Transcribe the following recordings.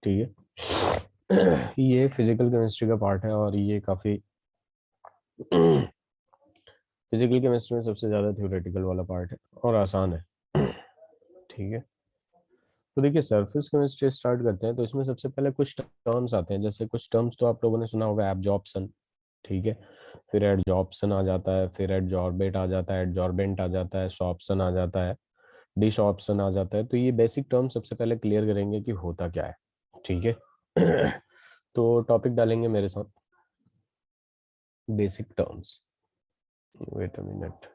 ठीक है। ये फिजिकल केमिस्ट्री का पार्ट है और ये काफी फिजिकल केमिस्ट्री में सबसे ज्यादा थ्योरेटिकल वाला पार्ट है और आसान है। ठीक है। तो देखिए सरफेस केमिस्ट्री स्टार्ट करते हैं तो इसमें सबसे पहले कुछ टर्म्स आते हैं, जैसे कुछ टर्म्स तो आप लोगों ने सुना होगा, एब्जॉर्प्शन। ठीक है। फिर एडजॉर्प्शन आ जाता है, फिर एडजॉर्बेट आ जाता है, एडजॉर्बेंट आ जाता है, सॉर्प्शन आ जाता है, डिसऑर्प्शन आ जाता है। तो ये बेसिक टर्म सबसे पहले क्लियर करेंगे कि होता क्या है। ठीक है। तो टॉपिक डालेंगे मेरे साथ, basic terms. Wait a minute.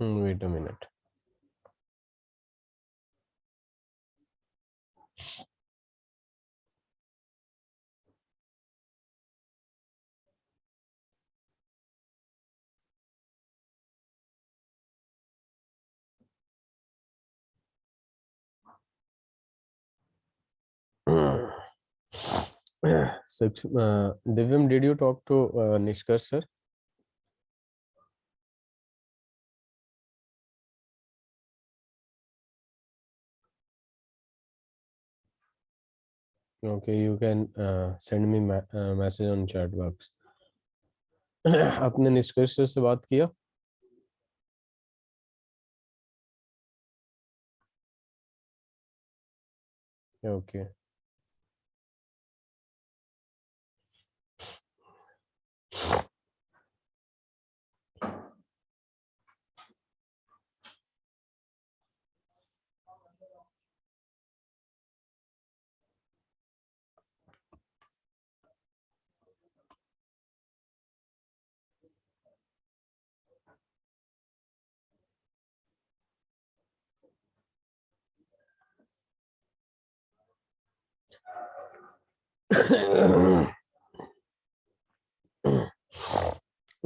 Wait a minute. Divyam, did you talk to Nishkar sir? Okay, you can send me message on chat box. आपने निष्कर्ष सर से बात किया? ओके।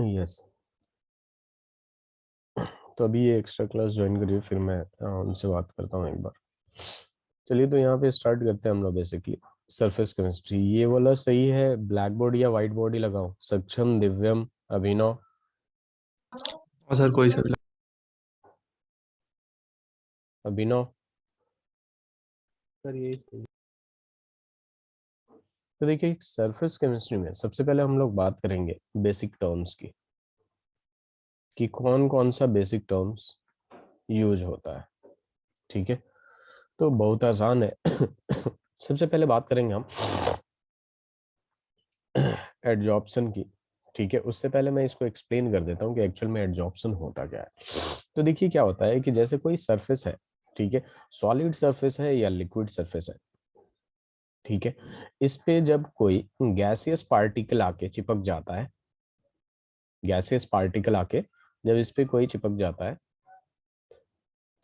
यस। तो अभी ये एक्स्ट्रा क्लास ज्वाइन करिए, फिर मैं उनसे बात करता हूँ एक बार। चलिए, तो यहाँ पे स्टार्ट करते हैं हम लोग बेसिकली सरफेस केमिस्ट्री। ये वाला सही है, ब्लैक बोर्ड या व्हाइट बोर्ड ही लगाऊं? सक्षम, दिव्यम, अभिनव। हाँ सर, कोई सर। अभिनव। सर यही सही। तो देखिए सरफेस केमिस्ट्री में सबसे पहले हम लोग बात करेंगे बेसिक टर्म्स की, कि कौन कौन सा बेसिक टर्म्स यूज होता है। ठीक है। तो बहुत आसान है। सबसे पहले बात करेंगे हम एडजॉर्प्शन की। ठीक है, उससे पहले मैं इसको एक्सप्लेन कर देता हूँ कि एक्चुअल में एडजॉर्प्शन होता क्या है। तो देखिए क्या होता है कि जैसे कोई सरफेस है, ठीक है, सॉलिड सरफेस है या लिक्विड सरफेस है, ठीक है, इस पे जब कोई गैसियस पार्टिकल आके चिपक जाता है, गैसियस पार्टिकल आके जब इस पे कोई चिपक जाता है,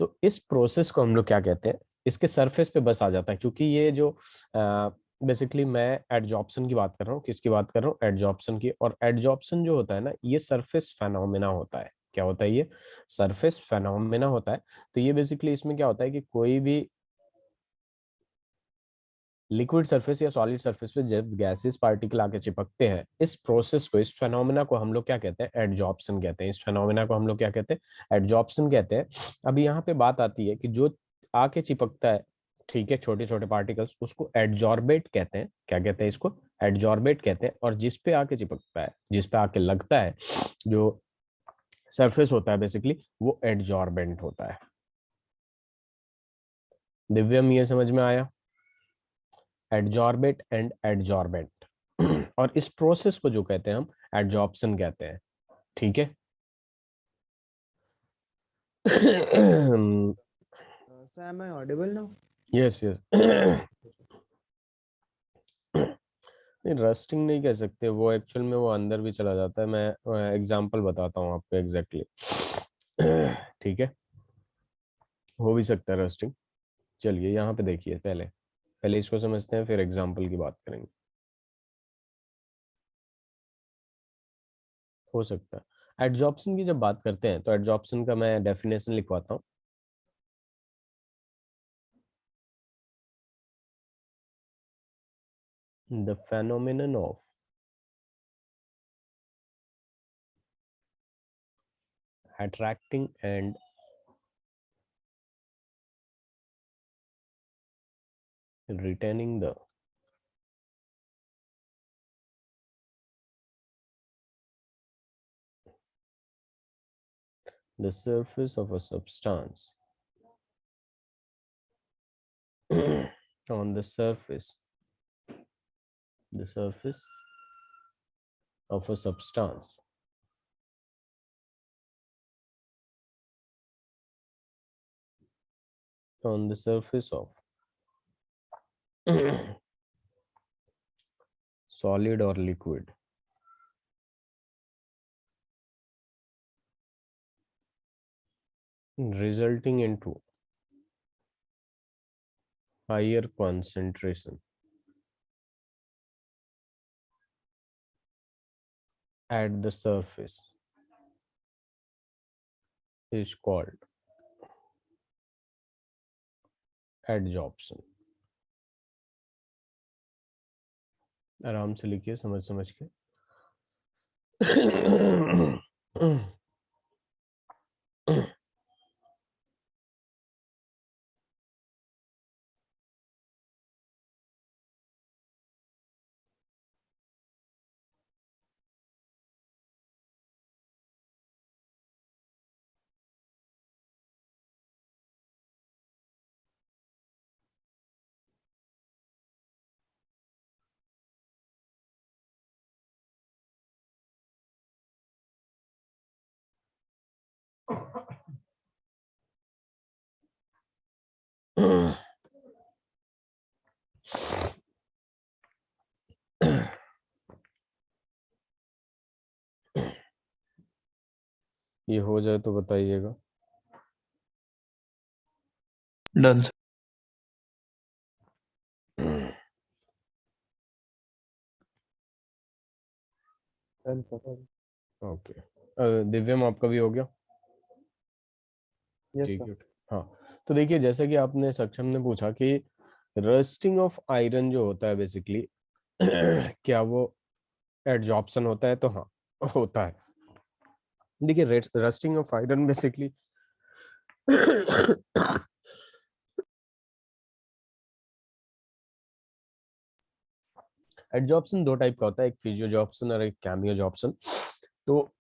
तो इस प्रोसेस को हम लोग क्या कहते हैं, इसके सरफेस पे बस आ जाता है। क्योंकि ये जो बेसिकली मैं एडजॉर्प्शन की बात कर रहा हूँ, किसकी बात कर रहा हूँ, एडजॉर्प्शन की। और एडजॉर्प्शन जो होता है ना, ये सरफेस फेनोमेना होता है। क्या होता है ये? सरफेस फेनोमेना होता है। तो ये बेसिकली इसमें क्या होता है कि कोई भी लिक्विड सरफेस या सॉलिड सरफेस पे जब गैसेस पार्टिकल आके चिपकते हैं, इस प्रोसेस को, इस फेनोमेना को हम लोग क्या कहते हैं, एडजॉर्प्शन कहते हैं। इस फेनोमेना को हम लोग क्या कहते हैं, एडजॉर्प्शन कहते हैं। अब यहाँ पे बात आती है कि जो आके चिपकता है, ठीक है, छोटे छोटे पार्टिकल्स, उसको एडजॉर्बेट कहते हैं। क्या कहते हैं इसको, एडजॉर्बेट कहते हैं। और जिस पे आके चिपकता है, जिस पे आके लगता है, जो सरफेस होता है बेसिकली, वो एडजॉर्बेंट होता है। दिव्यम, ये समझ में आया, एडजॉर्बेट एंड एडजॉर्बेंट। और इस प्रोसेस को जो कहते हैं हम, एडजॉर्प्शन कहते हैं। ठीक है। So am I audible now? Yes yes. नहीं, रस्टिंग नहीं कह सकते, वो एक्चुअल में वो अंदर भी चला जाता है। मैं एग्जांपल बताता हूँ आपको एग्जैक्टली। ठीक है, हो भी सकता है रस्टिंग। चलिए यहाँ पे देखिए, पहले पहले इसको समझते हैं, फिर एग्जांपल की बात करेंगे। हो सकता है। एडजॉर्प्शन की जब बात करते हैं तो एडजॉर्प्शन का मैं डेफिनेशन लिखवाता हूँ। The phenomenon of attracting and retaining the surface of a substance on the surface of a substance on the surface of solid or liquid, resulting into higher concentration at the surface is called adsorption। आराम से लिखिए, समझ समझ के। ये हो जाए तो बताइएगा। Done sir. Done, sir. Okay, Divyam आपका भी हो गया? Yes, ठीक sir. है। हाँ, तो देखिए, जैसा कि आपने, सक्षम ने पूछा कि रस्टिंग ऑफ आयरन जो होता है बेसिकली, क्या वो एडजॉर्प्शन होता है? तो हाँ, होता है। देखिए, rusting of iron basically adsorption दो टाइप का होता है, एक फिजियोजॉर्प्शन और एक कैमियोजॉर्प्शन। तो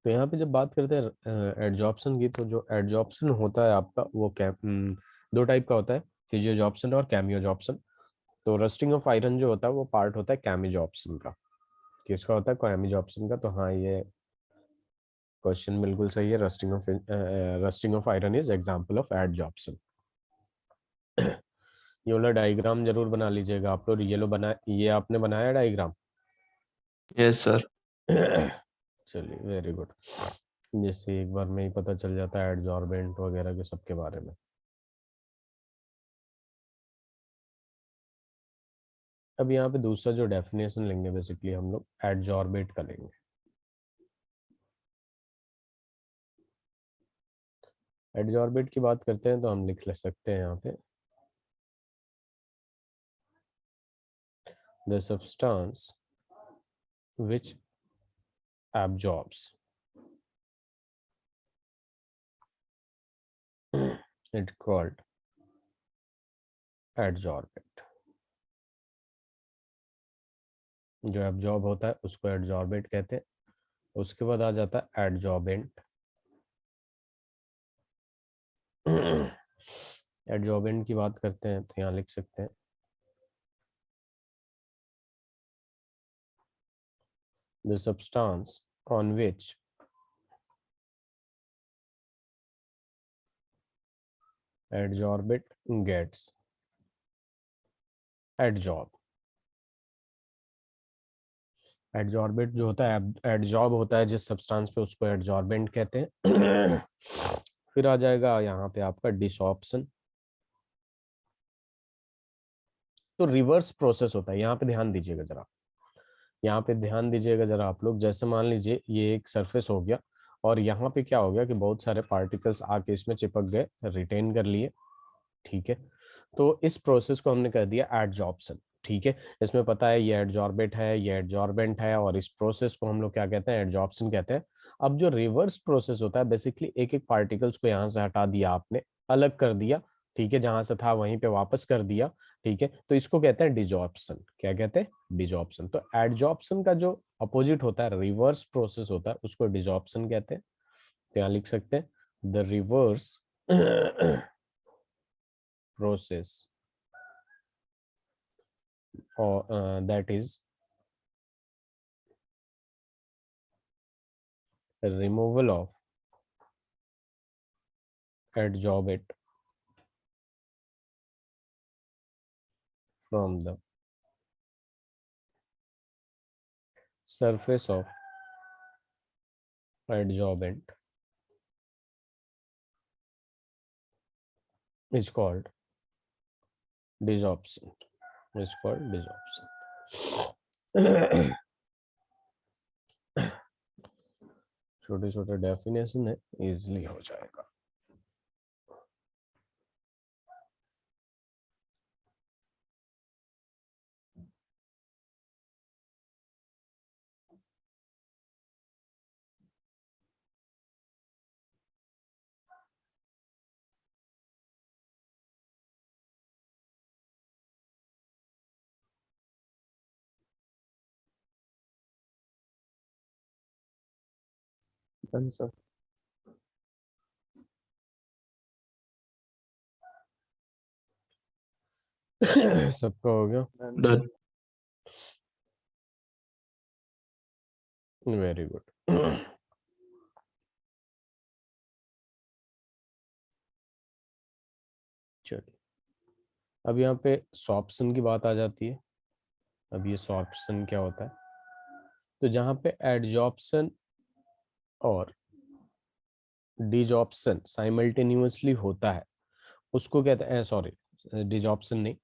तो यहाँ पे जब बात करते हैं एडजॉर्प्शन की, तो जो एडजॉर्प्शन होता है आपका, वो दो टाइप का होता है, फिजियोजॉर्प्शन और कैमियोजॉर्प्शन। तो रस्टिंग ऑफ आयरन जो होता है वो पार्ट होता है कैमियोजॉर्प्शन का। किसका होता है? कैमियोजॉर्प्शन का। तो हाँ, ये क्वेश्चन बिल्कुल सही है। Rusting of iron is example of adsorption. ये वाला डायग्राम जरूर बना लीजिएगा आप लोग। ये आपने बनाया डायग्राम? Yes sir. चलिए, वेरी गुड। जिससे एक बार में ही पता चल जाता है एडजॉर्बेंट वगैरह के सबके बारे में। अब यहाँ पे दूसरा जो डेफिनेशन लेंगे बेसिकली हम लोग एडजॉर्बेट का लेंगे। एडजॉर्बेट की बात करते हैं तो हम लिख ले सकते हैं यहाँ पे the substance which absorbs it called adsorbate। जो एब्जॉर्ब होता है उसको एडजॉर्बेट कहते हैं। उसके बाद आ जाता है एडजॉर्बेंट। एडजॉर्बेंट की बात करते हैं तो यहाँ लिख सकते हैं the substance on which adsorbate gets adsorbed। Adsorbate जो होता है एडजॉर्ब होता है जिस सब्सटेंस पे उसको एडजॉर्बेंट कहते हैं। फिर आ जाएगा यहाँ पे आपका डिसऑप्शन। तो रिवर्स प्रोसेस होता है, यहाँ पे ध्यान दीजिएगा जरा, यहाँ पे ध्यान दीजिएगा जरा आप लोग। जैसे मान लीजिए ये एक सरफेस हो गया और यहाँ पे क्या हो गया कि बहुत सारे पार्टिकल्स आके इसमें चिपक गए, रिटेन कर लिए, ठीक है। तो इस प्रोसेस को हमने कर दिया एडजॉर्प्शन, ठीक है। इसमें पता है ये एडजॉर्बेट है, ये एडजॉर्बेंट है, और इस प्रोसेस को हम लोग क्या कहते हैं, एडजॉर्प्शन कहते हैं। अब जो रिवर्स प्रोसेस होता है बेसिकली एक एक पार्टिकल्स को यहाँ से हटा दिया आपने, अलग कर दिया, ठीक है, जहां से था वहीं पे वापस कर दिया, ठीक है। तो इसको कहते हैं डिजॉर्प्शन। क्या कहते हैं, डिजॉर्प्शन। तो एडजॉर्प्शन का जो अपोजिट होता है, रिवर्स प्रोसेस होता है, उसको डिजॉर्प्शन कहते हैं। तो यहाँ लिख सकते हैं the reverse process or that is the removal of adsorbate from the surface of adsorbent is called desorption, is called desorption। छोटे छोटे डेफिनेशन है, इजिली हो जाएगा। Done sir. सबका हो गया, done done. Sir. Very good. चलिए अब यहाँ पे सॉर्प्शन की बात आ जाती है। अब ये सॉर्प्शन क्या होता है, तो जहाँ पे एडजॉर्प्शन और डिजॉर्प्शन साइमल्टेनियसली होता है उसको कहते हैं, सॉरी डिजॉर्प्शन नहीं,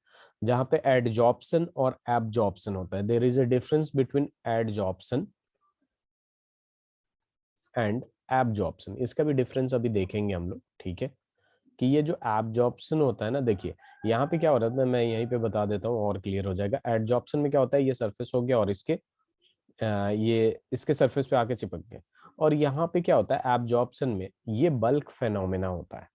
जहां पे एडजॉर्प्शन और एब्जॉर्प्शन होता है। There is a difference between adsorption and absorption. इसका भी डिफरेंस अभी देखेंगे हम लोग, ठीक है। कि ये जो एब्जॉर्प्शन होता है ना, देखिए यहाँ पे क्या हो रहा है, मैं यहीं पे बता देता हूँ और क्लियर हो जाएगा। एडजॉर्प्शन में क्या होता है, ये सरफेस हो गया और ये इसके सरफेस पे आके चिपक गए। और यहाँ पे क्या होता है, एब्जॉर्प्शन में ये बल्क फेनोमेना होता है।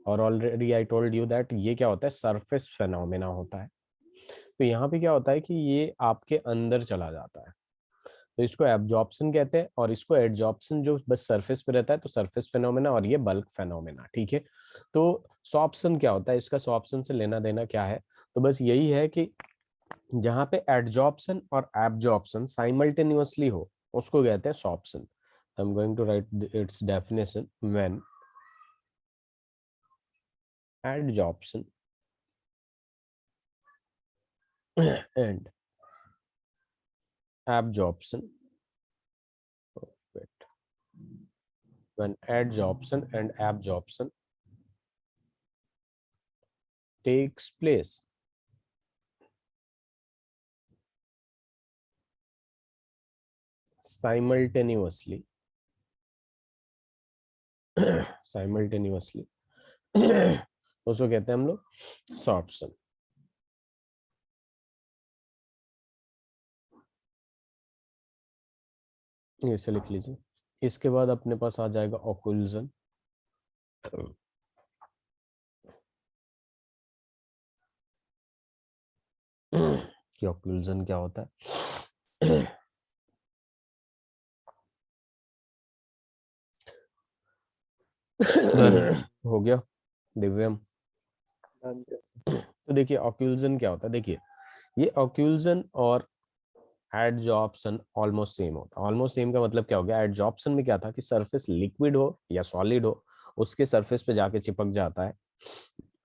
और already I told you that ये क्या होता है, सरफेस फेनोमेना होता है। तो यहाँ पे क्या होता है कि ये आपके अंदर चला जाता है, तो इसको एब्जॉर्प्शन कहते हैं। और इसको एडजॉर्प्शन जो बस सरफेस पे रहता है, तो सरफेस फेनोमेना, और ये बल्क फेनोमेना, ठीक है। तो सॉर्प्शन क्या होता है, इसका सॉर्प्शन से लेना देना क्या है, तो बस यही है कि जहां पे एडजॉर्प्शन और एब्जॉर्प्शन साइमल्टेनियसली हो उसको कहते हैं sorption. I am going to write its definition. When adsorption and absorption, wait, when adsorption and absorption takes place simultaneously simultaneously उसको कहते हैं हम लोग सॉर्प्शन। इसे लिख लीजिए। इसके बाद अपने पास आ जाएगा ऑक्लूजन। कि ऑक्लूजन क्या होता है। डन। हो गया दिव्यम। Done sir. तो देखिए ऑक्लूजन क्या होता है। देखिए ये ऑक्लूजन और एडजॉर्प्शन ऑलमोस्ट सेम होता है। ऑलमोस्ट सेम का मतलब क्या हो गया, एडजॉर्प्शन में क्या था कि सरफेस लिक्विड हो या सॉलिड हो, उसके सरफेस पे जाके चिपक जाता है,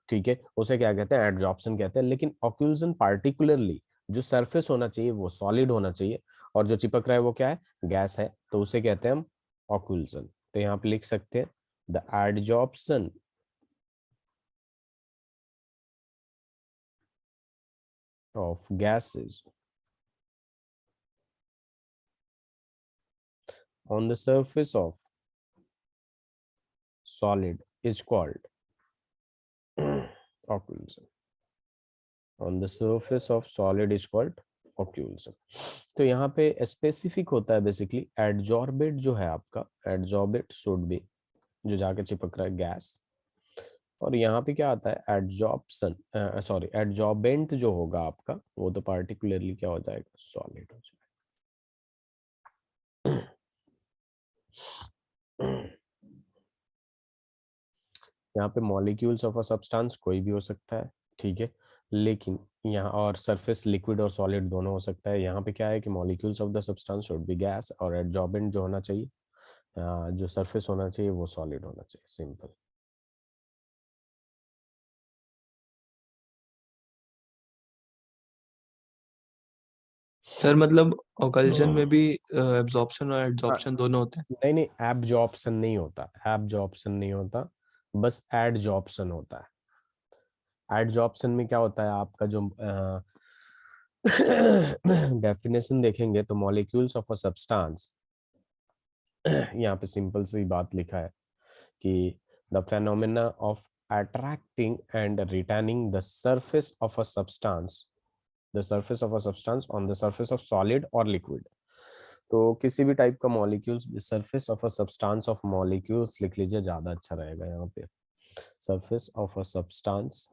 ठीक है, उसे क्या कहते हैं, एडजॉर्प्शन कहते हैं। लेकिन ऑक्लूजन पार्टिकुलरली जो सरफेस होना चाहिए वो सॉलिड होना चाहिए, और जो चिपक रहा है वो क्या है, गैस है, तो उसे कहते हैं हम ऑक्लूजन। तो यहाँ पे लिख सकते हैं the adsorption of gases on the surface of solid is called occlusion. On the surface of solid is called occlusion. तो यहाँ पे स्पेसिफिक होता है बेसिकली एडजॉर्बेट जो है आपका, एडजॉर्बेट शुड बी जो जाके चिपक रहा है गैस, और यहाँ पे क्या आता है एडजॉर्प्शन, सॉरी एडजॉर्बेंट जो होगा आपका वो तो पार्टिकुलरली क्या हो जाएगा, सॉलिड हो जाएगा। यहाँ पे मॉलिक्यूल्स ऑफ अ सब्सटेंस कोई भी हो सकता है, ठीक है, लेकिन यहाँ और सरफेस लिक्विड और सॉलिड दोनों हो सकता है। यहाँ पे क्या है कि molecules of the substance should be gas, और एडजॉर्बेंट जो होना चाहिए, जो सरफेस होना चाहिए वो सॉलिड होना चाहिए, सिंपल। सर मतलब ऑकल्जन में भी एब्जॉर्प्शन और एडजॉर्प्शन दोनों होते हैं? नहीं नहीं, एब्जॉर्प्शन नहीं होता, एब्जॉर्प्शन नहीं होता, बस एडजॉर्प्शन होता है। एडजॉर्प्शन में क्या होता है आपका जो डेफिनेशन देखेंगे तो मॉलिक्यूल्स ऑफ अ सब्सटेंस, यहाँ पे सिंपल सी बात लिखा है कि the phenomena of attracting and retaining the surface of a substance, the surface of a substance on the surface of solid और लिक्विड। तो किसी भी टाइप का molecules, surface of a substance of molecules लिख लीजिए, ज्यादा अच्छा रहेगा यहाँ पे। Surface of a substance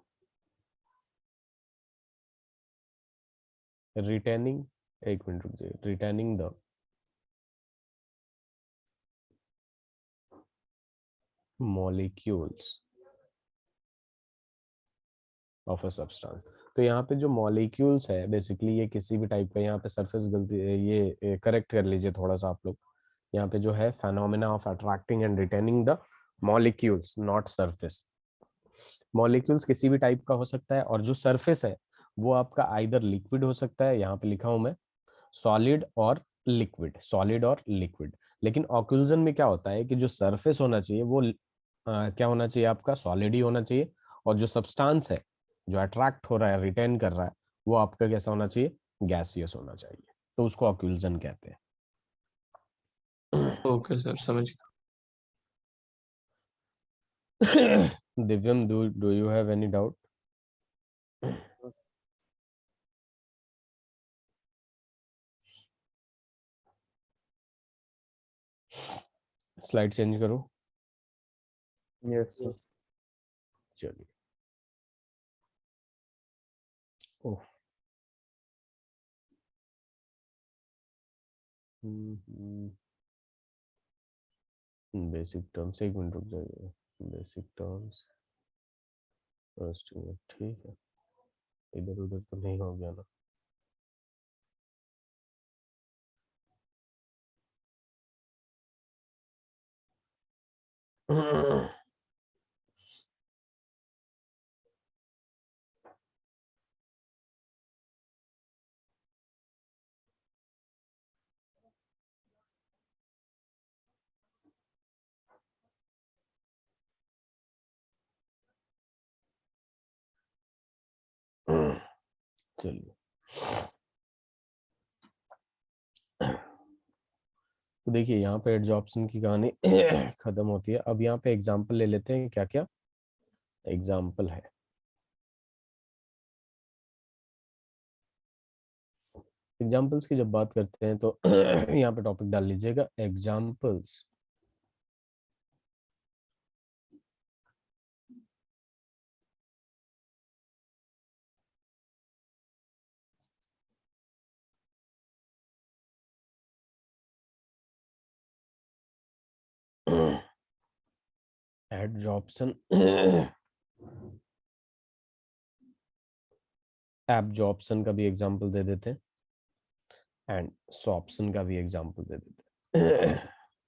retaining, एक मिनट रुक जाइए, retaining the molecules of a substance. तो यहाँ पे जो मॉलिक्यूल्स है बेसिकली ये किसी भी टाइप का, यहाँ पे सरफेस गलती, ये करेक्ट कर लीजिए थोड़ा सा आप लोग। यहाँ पे जो है phenomena of attracting and retaining the molecules, not surface. Molecules किसी भी टाइप का हो सकता है, और जो सरफेस है वो आपका आइदर लिक्विड हो सकता है, यहाँ पे लिखा हूं मैं सॉलिड और लिक्विड, सॉलिड और लिक्विड। लेकिन ऑक्लूजन में क्या होता है कि जो सरफेस होना चाहिए वो क्या होना चाहिए आपका, सॉलिड ही होना चाहिए, और जो सब्सटेंस है जो अट्रैक्ट हो रहा है, रिटेन कर रहा है, वो आपका कैसा होना चाहिए, गैसियस होना चाहिए, तो उसको ऑक्लूजन कहते हैं। ओके सर, समझ गया। Divyam, do you have any doubt? Slide change करो। Yes sir. चलिए। ओह, बेसिक टर्म्स, एक मिनट रुक जाइए। बेसिक टर्म्स फर्स्ट में, ठीक है, इधर उधर तो नहीं हो गया ना। चलिए, तो देखिए यहाँ पे एडजॉर्प्शन की कहानी खत्म होती है। अब यहाँ पे एग्जाम्पल ले लेते हैं, क्या क्या एग्जाम्पल है। एग्जाम्पल्स की जब बात करते हैं तो यहाँ पे टॉपिक डाल लीजिएगा एग्जाम्पल्स। एडजॉर्प्शन, एब्जॉर्प्शन का भी एग्जाम्पल दे देते हैं एंड सॉर्प्शन का भी एग्जाम्पल दे देते हैं।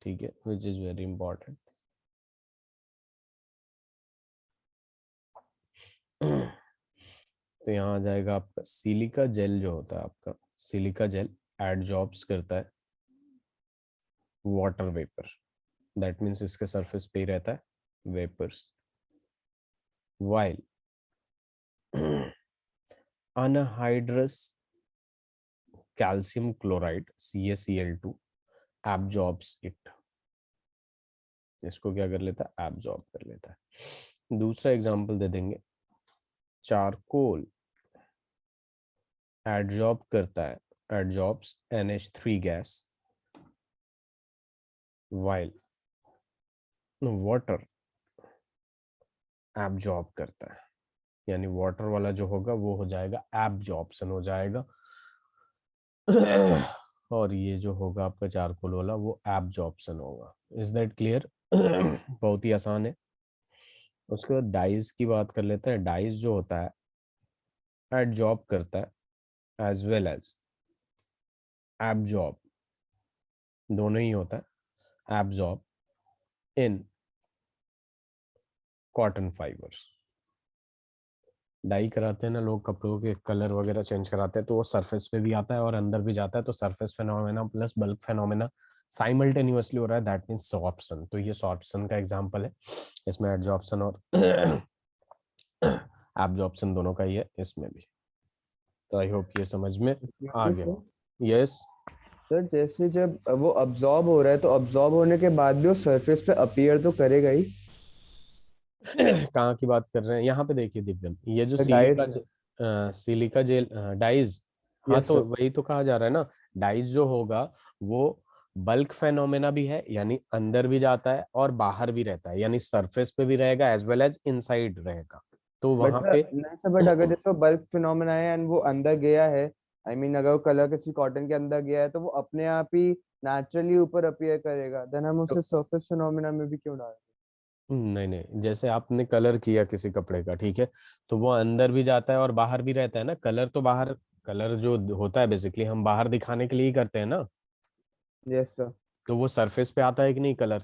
ठीक है, विच इज वेरी इंपॉर्टेंट। तो यहाँ आ जाएगा आपका सिलिका जेल जो होता है आपका, सिलिका जेल एडजॉर्ब्स करता है वाटर वेपर, दैट मीन्स इसके सरफेस पे ही रहता है vapours, while anhydrous calcium chloride CaCl2 absorbs it, इसको क्या कर लेता है, एब्जॉर्ब कर लेता है। दूसरा एग्जांपल दे देंगे, चारकोल एडजॉर्ब करता है, एडजॉर्ब्स NH3 gas, while water absorb करता है, यानी वाटर वाला जो होगा वो हो जाएगा एब्जॉर्प्शन हो जाएगा और ये जो होगा आपका चारकोल वाला वो एब्जॉर्प्शन होगा। Is that clear? बहुत ही आसान है। उसके बाद डाइज की बात कर लेते हैं। डाइज जो होता है एडजॉर्ब करता है एज वेल एज एब्जॉर्ब, दोनों ही होता है, absorb in cotton fibres. Dye कराते हैं ना लोग, कपड़ों के कलर वगैरह चेंज कराते हैं, तो वो सरफेस पे भी आता है और अंदर भी जाता है, तो surface phenomena plus bulk phenomena simultaneously हो रहा है, दैट मींस सॉर्प्शन। तो ये सॉर्प्शन का एग्जांपल है, इसमें एडजॉर्प्शन और एब्जॉर्प्शन दोनों का ही है इसमें भी। तो आई होप ये समझ में आ गया। यस सर जैसे जब वो अब्जॉर्ब हो रहा है तो अब्जॉर्ब होने के बाद भी वो सरफेस पे अपीयर तो करेगा ही। कहाँ की बात कर रहे हैं? यहाँ पे देखिए दिव्यम, ये जो सर डाइस में। सिलिका जेल डाइज, हाँ यस तो सर। वही तो कहा जा रहा है ना, डाइज जो होगा वो बल्क फेनोमेना भी है, यानी अंदर भी जाता है और बाहर भी रहता है, यानी सरफेस पे भी रहेगा एज वेल एज इनसाइड रहेगा। तो बट वहां सर पे नहीं सर, बट अगर जैसे बल्क फिनोमेना है एंड वो अंदर गया है, आई मीन अगर वो कलर किसी कॉटन के अंदर गया है तो वो अपने आप ही नेचुरली ऊपर अपीयर करेगा, देन हम तो उसे सरफेस फिनोमेना में भी क्यों डालें? नहीं नहीं, जैसे आपने कलर किया किसी कपड़े का, ठीक है, तो वो अंदर भी जाता है और बाहर भी रहता है ना। कलर तो बाहर, कलर जो होता है बेसिकली हम बाहर दिखाने के लिए ही करते हैं ना, यस सर। तो वो सरफेस पे आता है कि नहीं कलर,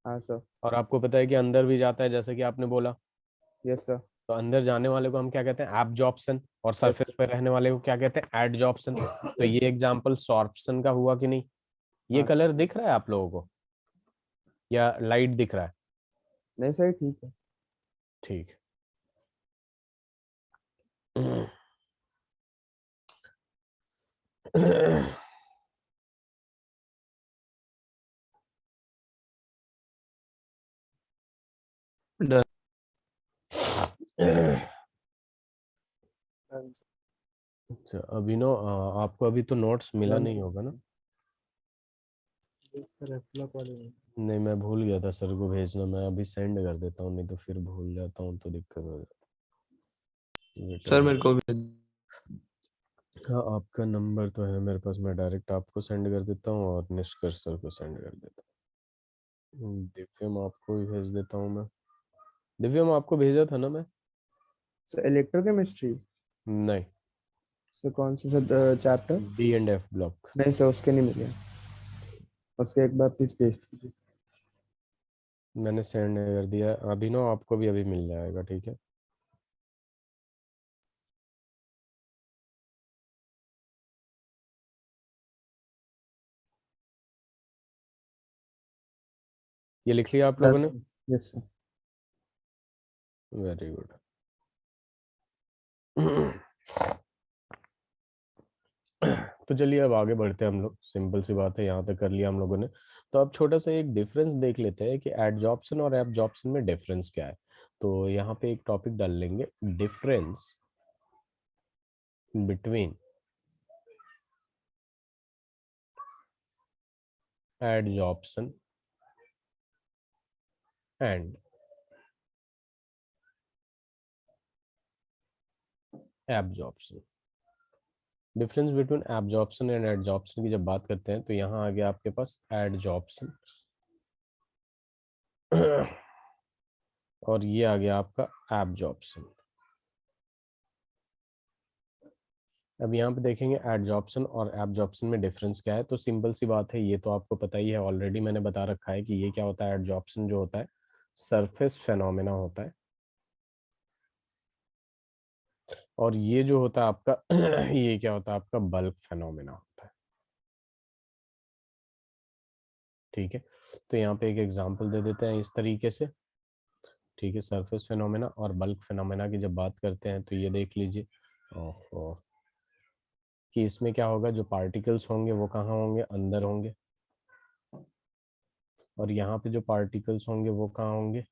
हाँ सर। और आपको पता है कि अंदर भी जाता है जैसे कि आपने बोला। Yes sir. तो अंदर जाने वाले को हम क्या कहते हैं, एब्जॉर्प्शन, और यस सरफेस पे रहने वाले को क्या कहते हैं, एडजॉर्प्शन। तो ये एग्जांपल सॉर्प्शन का हुआ कि नहीं? ये हाँ सर। कलर दिख रहा है आप लोगों को या लाइट दिख रहा है? नहीं सर ठीक है। ठीक है। डन। हाँ जी। अच्छा अभिनव, आपको अभी तो नोट्स मिला हाँ नहीं जी। होगा ना? सर एफला कॉलेज। नहीं, मैं भूल गया था सर को भेजना, मैं अभी सेंड कर देता हूँ, नहीं तो फिर भूल जाता हूँ तो दिक्कत हो जाती है। वेट सर अ मेरे को भी हाँ आपका नंबर तो है मेरे पास, मैं डायरेक्ट आपको सेंड कर देता हूँ और निष्कर्ष सर को सेंड कर देता हूँ। दिव्यम आपको भी भेज देता हूँ मैं। दिव्यम आपको भेजा था ना मैं? Sir electrochemistry. नहीं, सर कौन सा सर चैप्टर? D&F block. नहीं सर उसके नहीं मिले। उसके एक बार प्लीज भेज दीजिए। मैंने सेंड कर दिया। अभिनव आपको भी अभी मिल जाएगा, ठीक है? ये लिख लिया आप लोगों ने? Yes sir. Very good. तो चलिए अब आगे बढ़ते हैं हम लोग, सिंपल सी बात है, यहाँ तक कर लिया हम लोगों ने। तो अब छोटा सा एक डिफरेंस देख लेते हैं कि एडजॉर्प्शन और एब्जॉर्प्शन में डिफरेंस क्या है। तो यहाँ पे एक टॉपिक डाल लेंगे, difference between adsorption and absorption. Difference between absorption and adsorption की जब बात करते हैं तो यहाँ आ गया आपके पास एडजॉर्प्शन और ये आ गया आपका एब्जॉर्प्शन। अब यहाँ पे देखेंगे एडजॉर्प्शन और एब्जॉर्प्शन में डिफरेंस क्या है। तो सिंपल सी बात है, ये तो आपको पता ही है, ऑलरेडी मैंने बता रखा है कि ये क्या होता है। एडजॉर्प्शन जो होता है सरफेस फेनोमेना होता है, और ये जो होता है आपका ये क्या होता है आपका बल्क फेनोमेना होता है। ठीक है, तो यहाँ पे एक एग्जांपल दे देते हैं इस तरीके से। ठीक है, सरफेस फेनोमेना और बल्क फेनोमेना की जब बात करते हैं तो ये देख लीजिए कि इसमें क्या होगा, जो पार्टिकल्स होंगे वो कहाँ होंगे, अंदर होंगे, और यहाँ पे जो पार्टिकल्स होंगे वो कहाँ होंगे,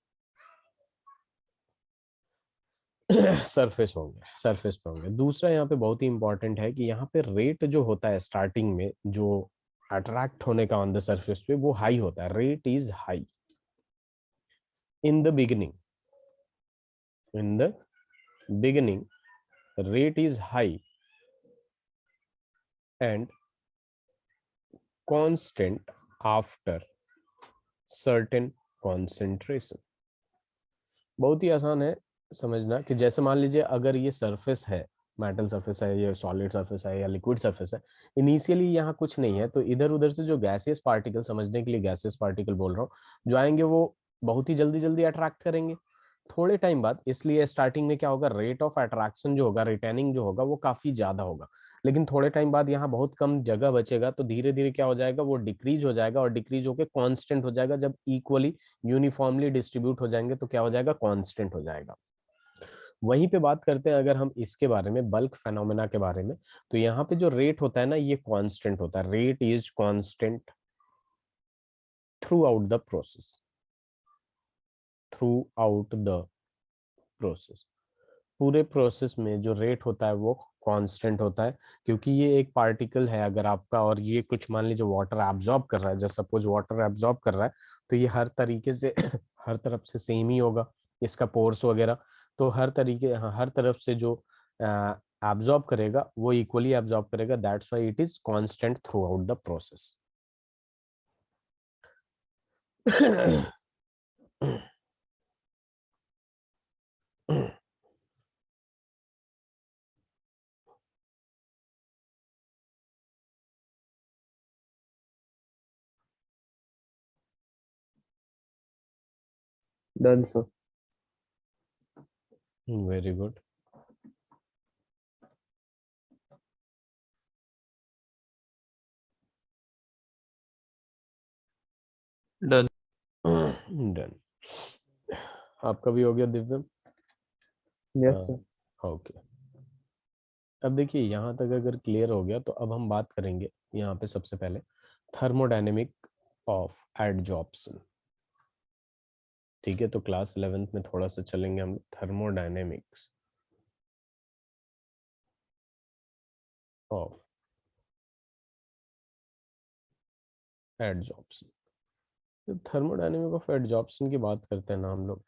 सरफेस होंगे, सरफेस पे होंगे। दूसरा यहाँ पे बहुत ही इंपॉर्टेंट है कि यहाँ पे रेट जो होता है स्टार्टिंग में जो अट्रैक्ट होने का ऑन द सरफेस पे वो हाई होता है। Rate is high in the beginning, in the beginning rate is high and constant after certain concentration। बहुत ही आसान है समझना कि जैसे मान लीजिए अगर ये सरफेस है, मेटल सरफेस है, ये सॉलिड सरफेस है या लिक्विड सरफेस है, इनिशियली यहाँ कुछ नहीं है, तो इधर उधर से जो गैसियस पार्टिकल, समझने के लिए गैसियस पार्टिकल बोल रहा हूँ, जो आएंगे वो बहुत ही जल्दी जल्दी अट्रैक्ट करेंगे थोड़े टाइम बाद। इसलिए स्टार्टिंग में क्या होगा, रेट ऑफ अट्रैक्शन जो होगा, रिटर्निंग जो होगा वो काफी ज्यादा होगा। लेकिन थोड़े टाइम बाद यहाँ बहुत कम जगह बचेगा, तो धीरे धीरे क्या हो जाएगा, वो डिक्रीज हो जाएगा, और डिक्रीज होकर कांस्टेंट हो जाएगा। जब इक्वली यूनिफॉर्मली डिस्ट्रीब्यूट हो जाएंगे तो क्या हो जाएगा, कांस्टेंट हो जाएगा। वहीं पे बात करते हैं अगर हम इसके बारे में, बल्क फेनोमेना के बारे में, तो यहाँ पे जो रेट होता है ना, ये कांस्टेंट होता है। Rate is constant through out the process, through out the process. पूरे प्रोसेस में जो रेट होता है वो कांस्टेंट होता है, क्योंकि ये एक पार्टिकल है अगर आपका, और ये कुछ मान लीजिए वाटर एब्जॉर्ब कर रहा है, जैसे सपोज वाटर एब्जॉर्ब कर रहा है, तो ये हर तरीके से हर तरफ से सेम ही होगा इसका पोर्स वगैरह। तो हर तरीके, हर तरफ से जो एब्जॉर्ब करेगा वो इक्वली एब्जॉर्ब करेगा। That's why it is constant through out the process. Done sir. Very good. Done. Done. आपका भी हो गया दिव्यम? Yes sir. ओके, अब देखिए यहाँ तक अगर क्लियर हो गया तो अब हम बात करेंगे यहाँ पे सबसे पहले थर्मोडायनेमिक ऑफ एडजॉर्प्शन। ठीक है, तो क्लास 11th में थोड़ा सा चलेंगे हम थर्मोडायनेमिक्स ऑफ एडजॉर्प्शन। तो थर्मोडायनेमिक ऑफ एडजॉर्प्शन की बात करते हैं ना हम लोग,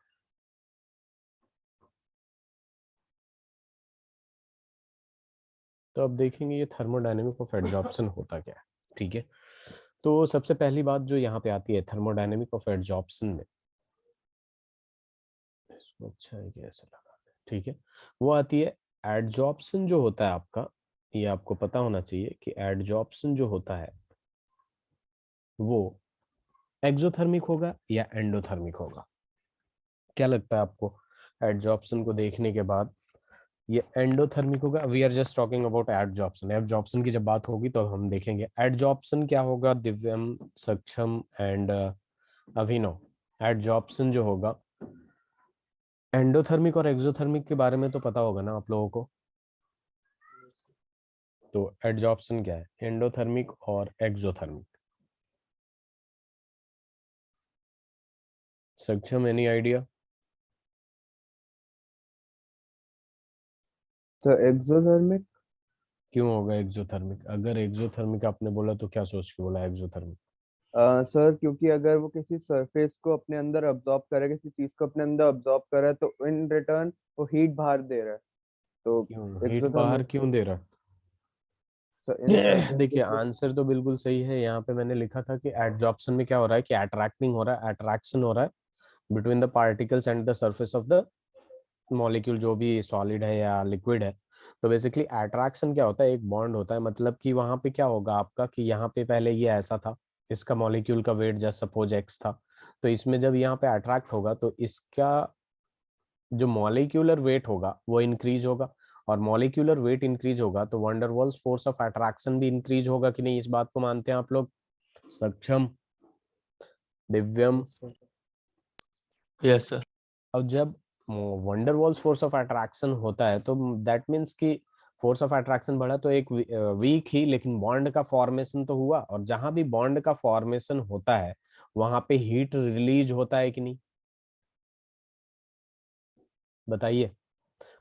तो अब देखेंगे ये थर्मोडायनेमिक ऑफ एडजॉर्प्शन होता क्या है। ठीक है, तो सबसे पहली बात जो यहाँ पे आती है थर्मोडायनेमिक ऑफ एडजॉर्प्शन में, इसको अच्छा है कि ऐसे लगा दें, ठीक है, वो आती है एडजॉर्प्शन जो होता है आपका, ये आपको पता होना चाहिए कि एडजॉर्प्शन जो होता है वो एक्सोथर्मिक होगा या एंडोथर्मिक होगा। क्या लगता है आपको एडजॉर्प्शन को देखने के बाद, ये एंडोथर्मिक होगा? We are just talking about adsorption. Adsorption की जब बात होगी तो हम देखेंगे एडजॉर्प्शन क्या होगा। दिव्यम, सक्षम एंड अभिनव, एडजॉर्प्शन जो होगा, एंडोथर्मिक और एक्सोथर्मिक के बारे में तो पता होगा ना आप लोगों को? तो एडजॉर्प्शन क्या है, एंडोथर्मिक और एक्सोथर्मिक? सक्षम, एनी आइडिया? Sir exothermic. क्यों होगा एक्सोथर्मिक? अगर एक्सोथर्मिक आपने बोला तो क्या सोच के बोला एक्सोथर्मिक? सर क्योंकि अगर वो किसी सरफेस को अपने अंदर अब्जॉर्ब करे, किसी चीज को अपने अंदर अब्जॉर्ब करे, तो इन रिटर्न वो हीट बाहर दे रहा है, तो क्यों हीट बाहर एक्सोथर्मिक। क्यों दे रहा? सर इन सर्टेन देखिए केसेस। आंसर तो बिल्कुल सही है। यहाँ पे मैंने लिखा था कि एडजॉर्प्शन में क्या हो रहा है कि अट्रैक्टिंग हो रहा है, अट्रैक्शन हो रहा है between the particles and the surface of the molecule, जो भी सॉलिड है या लिक्विड है। तो बेसिकली अट्रैक्शन क्या होता है, एक बॉन्ड होता है। मतलब कि वहां पे क्या होगा आपका कि यहाँ पे पहले ये ऐसा था, इसका मॉलिक्यूल का वेट जस्ट सपोज एक्स था, तो इसमें जब यहाँ पे अट्रैक्ट होगा तो इसका जो मॉलिक्यूलर वेट होगा वो इंक्रीज होगा, और मॉलिक्यूलर वेट इंक्रीज होगा तो वंडरवॉल्स फोर्स ऑफ अट्रैक्शन भी इंक्रीज होगा कि नहीं? इस बात को मानते हैं आप लोग? सक्षम, दिव्यम? Yes sir. अब जब वंडरवॉल्स फोर्स ऑफ अट्रैक्शन होता है तो दैट मीन्स कि फोर्स ऑफ अट्रैक्शन बढ़ा तो एक वीक ही लेकिन बॉन्ड का फॉर्मेशन तो हुआ, और जहां भी बॉन्ड का फॉर्मेशन होता है वहां पे हीट रिलीज होता है कि नहीं? बताइए।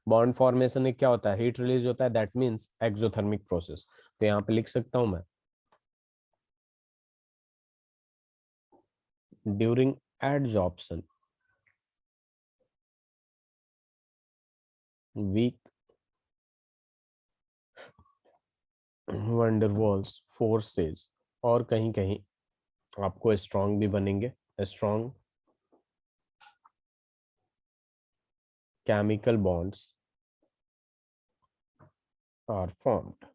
बॉन्ड फॉर्मेशन में क्या होता है, हीट रिलीज होता है, दैट मीन्स एक्सोथर्मिक प्रोसेस। तो यहाँ पे लिख सकता हूं मैं, during adsorption weak van der Waals forces, और कहीं कहीं आपको स्ट्रॉन्ग भी बनेंगे, strong chemical bonds are formed.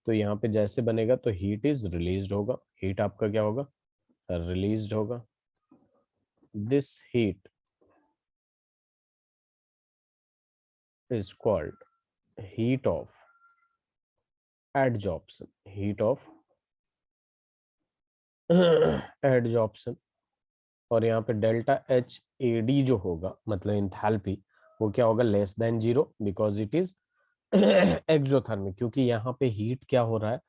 तो यहाँ पे जैसे बनेगा तो हीट इज रिलीज्ड होगा, हीट आपका क्या होगा, रिलीज्ड होगा। This heat is called heat of adsorption, heat of adsorption. और यहाँ पे डेल्टा एच ए डी जो होगा मतलब इंथैल्पी, वो क्या होगा, less than zero, because it is exothermic, क्योंकि यहाँ पे हीट क्या हो रहा है,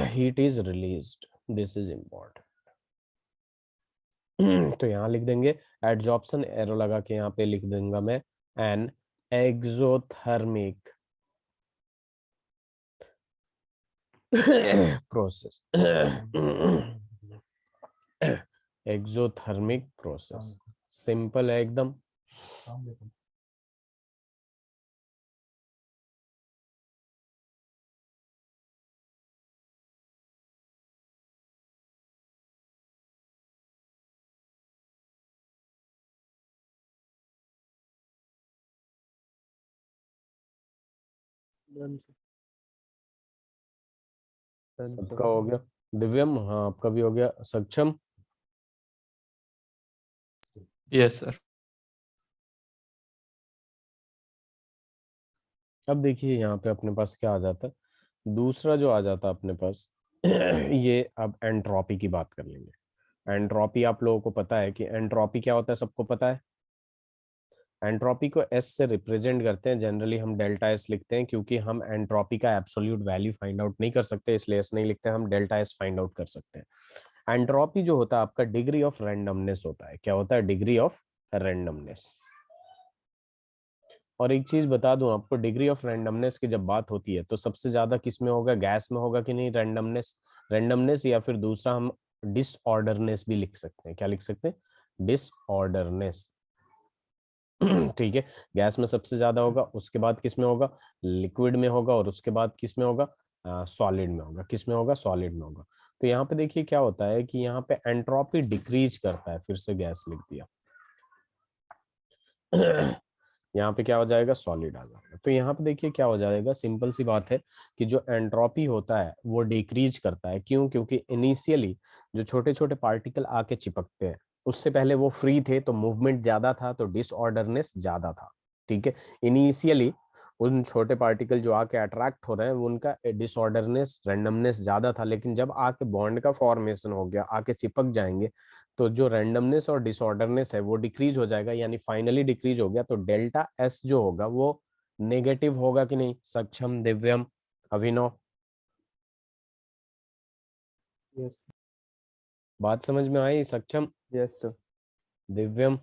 heat is released. This is important. तो यहाँ लिख देंगे एडजॉर्प्शन, एरो लगा के यहाँ पे लिख दूंगा मैं an exothermic process, exothermic process. Simple है एकदम। सबका हो गया? दिव्यम, हाँ आपका भी हो गया। सक्षम? Yes sir. अब देखिए यहाँ पे अपने पास क्या आ जाता है, दूसरा जो आ जाता है अपने पास ये अब एंट्रोपी की बात कर लेंगे। एंट्रोपी आप लोगों को पता है कि एंट्रोपी क्या होता है, सबको पता है। एंट्रोपी को एस से रिप्रेजेंट करते हैं, जनरली हम डेल्टा एस लिखते हैं, क्योंकि हम एंट्रोपी का एब्सोल्यूट वैल्यू फाइंड आउट नहीं कर सकते इसलिए एस नहीं लिखते, हम डेल्टा एस फाइंड आउट कर सकते हैं। एंट्रोपी जो होता है आपका डिग्री ऑफ रैंडमनेस होता है। क्या होता है, डिग्री ऑफ रैंडमनेस। और एक चीज बता दूं आपको, डिग्री ऑफ रैंडमनेस की जब बात होती है तो सबसे ज्यादा किस में होगा, गैस में होगा कि नहीं रैंडमनेस? रैंडमनेस, या फिर दूसरा हम डिसऑर्डरनेस भी लिख सकते हैं। क्या लिख सकते हैं, डिसऑर्डरनेस। ठीक है, गैस में सबसे ज्यादा होगा, उसके बाद किस में होगा, लिक्विड में होगा, और उसके बाद किस में होगा, सॉलिड में होगा। किस में होगा, सॉलिड में होगा। तो यहाँ पे देखिए क्या होता है कि यहाँ पे एंट्रोपी डिक्रीज करता है, फिर से गैस लिख दिया। यहाँ पे क्या हो जाएगा, सॉलिड आ जाएगा। तो यहाँ पे देखिए क्या हो जाएगा, सिंपल सी बात है कि जो एंट्रोपी होता है वो डिक्रीज करता है। क्यों? क्योंकि इनिशियली जो छोटे छोटे पार्टिकल आके चिपकते हैं, उससे पहले वो फ्री थे तो मूवमेंट ज्यादा था, तो डिसऑर्डरनेस ज्यादा था। ठीक है, इनिशियली उन छोटे पार्टिकल जो आके अट्रैक्ट हो रहे हैं उनका डिसऑर्डरनेस, रैंडमनेस ज्यादा था, लेकिन जब आके बॉन्ड का फॉर्मेशन हो गया, आके चिपक जाएंगे, तो जो रैंडमनेस और डिसऑर्डरनेस है वो डिक्रीज हो जाएगा, यानी फाइनली डिक्रीज हो गया। तो डेल्टा एस जो होगा वो नेगेटिव होगा कि नहीं? सक्षम, दिव्यम, अभिनव, यस बात समझ में आई? Saksham, yes sir Divyam,